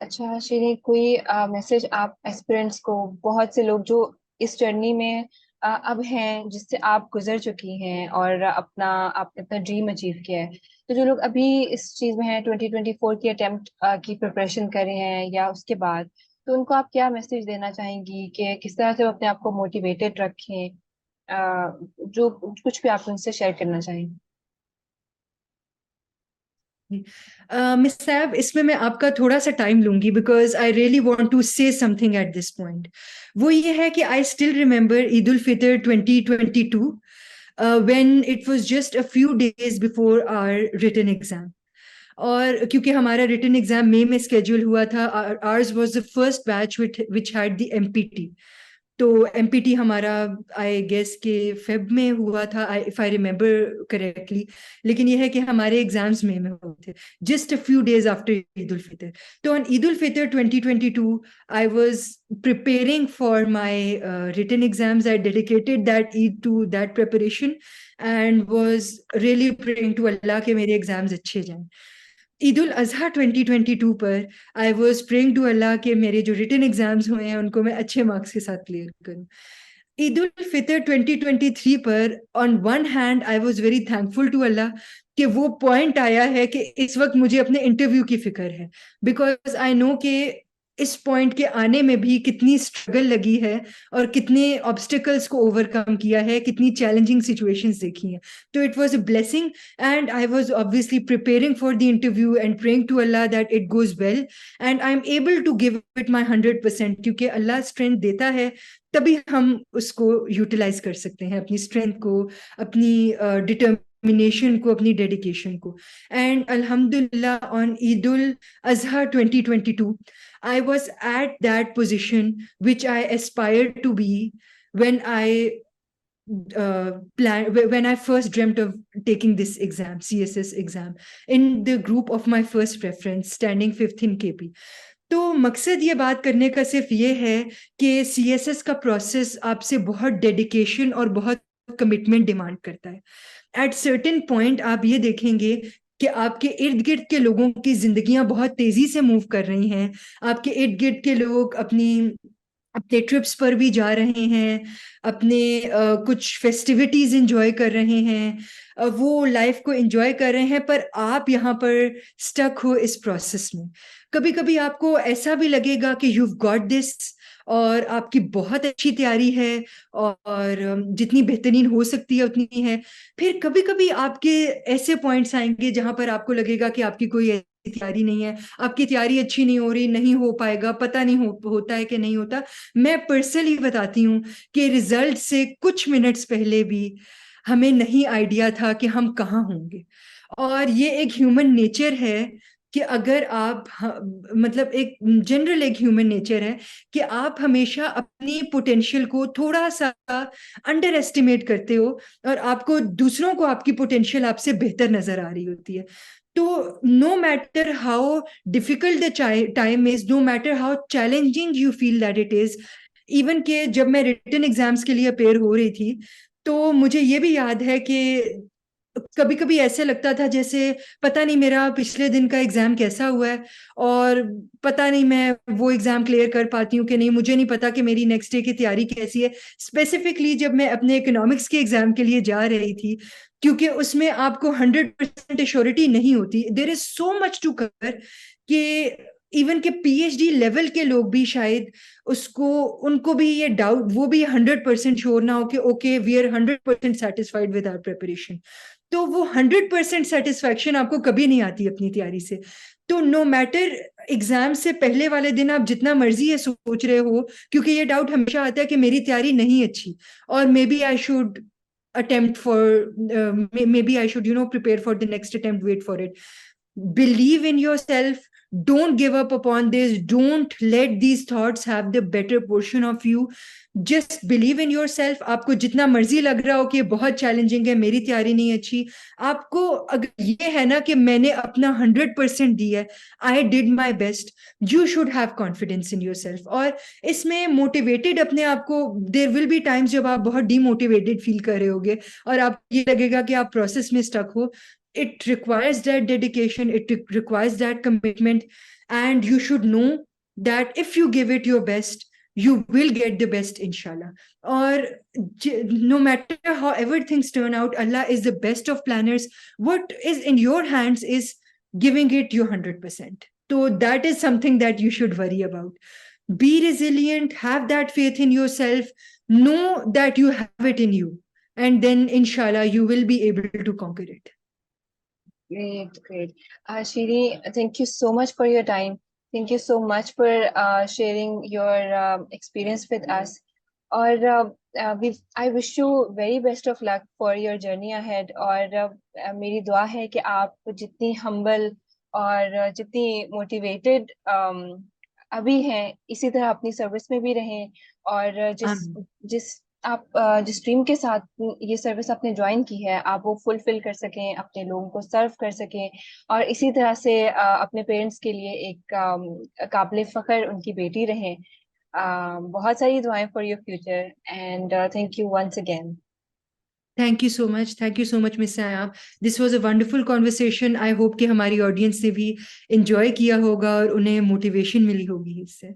अच्छा श्री, कोई मैसेज आप एस्पिरेंट्स को, बहुत से लोग जो इस जर्नी में अब हैं, जिससे आप गुजर चुकी हैं और आपने अपना ड्रीम अचीव किया है, तो जो लोग अभी इस चीज में हैं, 2024 की अटेम्प्ट की प्रिपरेशन कर रहे हैं या उसके बाद, तो उनको आप क्या मैसेज देना चाहेंगी कि किस तरह से वो अपने आप को मोटिवेटेड रखें? जो कुछ भी आप उनसे शेयर करना चाहेंगे. मिस साहब, इसमें मैं आपका थोड़ा सा टाइम लूंगी because I really want to say something at this point. वो ये है कि I still remember Eid ul Fitr 2022 when it was just a few days before our written exam. और क्योंकि हमारा रिटन एग्जाम मई में स्केड्यूल हुआ था, ours was the first batch which had the MPT. तो एमपीटी हमारा आई गेस के फेब में हुआ था, इफ आई रिमेम्बर करेक्टली. लेकिन यह है कि हमारे एग्जाम्स मई में हुए थे, just a few days after Eid ul Fitr. तो on Eid ul Fitr 2022 I was preparing for my written exams. I dedicated that Eid to that preparation and was really praying to Allah कि मेरे एग्जाम्स अच्छे जाएं. ईद उल अजहा 2022 पर I was praying to Allah कि मेरे जो written exams हुए हैं उनको मैं अच्छे मार्क्स के साथ क्लियर करूं. ईद उल फितर 2023 पर on one hand I was very thankful to Allah कि वो पॉइंट आया है कि इस वक्त मुझे अपने इंटरव्यू की फिक्र है, बिकॉज आई नो कि इस पॉइंट के आने में भी कितनी स्ट्रगल लगी है और कितने ऑब्स्टिकल्स को ओवरकम किया है, कितनी चैलेंजिंग सिचुएशंस देखी हैं. तो it was a blessing and I was obviously preparing for the interview and praying to Allah that it goes well and I am able to give it my 100%. क्योंकि अल्लाह strength देता है तभी हम उसको यूटिलाइज कर सकते हैं, अपनी स्ट्रेंथ को, अपनी डिटर्मिनेशन को, अपनी डेडिकेशन को. एंड अल्हम्दुलिल्लाह on Eid ul Azha 2022 I was at that position which I aspired to be when I when I first dreamt of taking this exam, CSS exam, in the group of my first preference, standing fifth in KP. तो मकसद ये बात करने का सिर्फ ये है कि CSS का प्रोसेस आपसे बहुत डेडिकेशन और बहुत कमिटमेंट डिमांड करता है. एट सर्टेन पॉइंट आप ये देखेंगे कि आपके इर्द गिर्द के लोगों की जिंदगियां बहुत तेजी से मूव कर रही हैं. आपके इर्द गिर्द के लोग अपने ट्रिप्स पर भी जा रहे हैं, अपने कुछ फेस्टिविटीज एंजॉय कर रहे हैं, वो लाइफ को एंजॉय कर रहे हैं, पर आप यहाँ पर स्टक हो इस प्रोसेस में. कभी कभी आपको ऐसा भी लगेगा कि you've got this और आपकी बहुत अच्छी तैयारी है और जितनी बेहतरीन हो सकती है उतनी है. फिर कभी कभी आपके ऐसे पॉइंट्स आएंगे जहां पर आपको लगेगा कि आपकी कोई ऐसी तैयारी नहीं है, आपकी तैयारी अच्छी नहीं हो रही, नहीं हो पाएगा, पता नहीं होता है कि नहीं होता. मैं पर्सनली बताती हूँ कि रिजल्ट से कुछ मिनट्स पहले भी हमें नहीं आइडिया था कि हम कहाँ होंगे. और ये एक ह्यूमन नेचर है कि अगर आप मतलब एक जनरल एक ह्यूमन नेचर है कि आप हमेशा अपनी पोटेंशियल को थोड़ा सा अंडर एस्टिमेट करते हो और आपको दूसरों को आपकी पोटेंशियल आपसे बेहतर नजर आ रही होती है. तो no matter how difficult the time is, no matter how challenging you feel that it is, even के जब मैं रिटन एग्जाम्स के लिए अपेयर हो रही थी तो मुझे ये भी याद है कि कभी कभी ऐसे लगता था जैसे पता नहीं मेरा पिछले दिन का एग्जाम कैसा हुआ है और पता नहीं मैं वो एग्जाम क्लियर कर पाती हूँ कि नहीं, मुझे नहीं पता कि मेरी नेक्स्ट डे की तैयारी कैसी है. स्पेसिफिकली जब मैं अपने इकोनॉमिक्स के एग्जाम के लिए जा रही थी, क्योंकि उसमें आपको 100% एश्योरिटी नहीं होती. There is so much to cover कि इवन के PhD लेवल के लोग भी शायद उनको भी ये डाउट, वो भी 100% श्योर ना हो कि okay we are 100% satisfied with our preparation. तो वो 100% सेटिस्फैक्शन आपको कभी नहीं आती अपनी तैयारी से. तो नो मैटर एग्जाम से पहले वाले दिन आप जितना मर्जी ये सोच रहे हो, क्योंकि ये डाउट हमेशा आता है कि मेरी तैयारी नहीं अच्छी और maybe I should attempt for maybe I should prepare for the next attempt, wait for it. Believe in yourself, don't give up upon this, don't let these thoughts have the better portion of you. Just believe in yourself. आपको जितना मर्जी लग रहा हो कि बहुत challenging है, मेरी तैयारी नहीं अच्छी, आपको अगर ये है ना कि मैंने अपना 100% दिया है, I did my best, you should have confidence in your self. और इसमें मोटिवेटेड अपने आप को, देर विल बी टाइम्स जब आप बहुत डीमोटिवेटेड फील कर रहे होगे और आप ये लगेगा कि आप प्रोसेस में स्टक हो. It requires that dedication, it requires that commitment, and you should know that if you give it your best, you will get the best, inshallah. Or no matter however things turn out, Allah is the best of planners. What is in your hands is giving it your 100%. So that is something that you should worry about. Be resilient, have that faith in yourself, know that you have it in you, and then inshallah you will be able to conquer it. Great, great. Shiri, thank you so much for your time. Thank you so much for sharing your experience with us. और I wish you very best of luck for your journey ahead. और मेरी दुआ है कि आप जितनी humble और जितनी motivated अभी हैं, इसी तरह अपनी सर्विस में भी रहें. और जिस ड्रीम के साथ ये सर्विस आपने ज्वाइन की है, आप वो फुलफिल कर सकें, अपने लोगों को सर्व कर सकें और इसी तरह से अपने पेरेंट्स के लिए एक काबिल फख्र उनकी बेटी रहें. बहुत सारी दुआएं for your future and thank you once again. Thank you so much. Thank you so much, Miss Sayab. This was a wonderful conversation. I hope कि हमारी ऑडियंस ने भी enjoy किया होगा और उन्हें motivation मिली होगी इससे.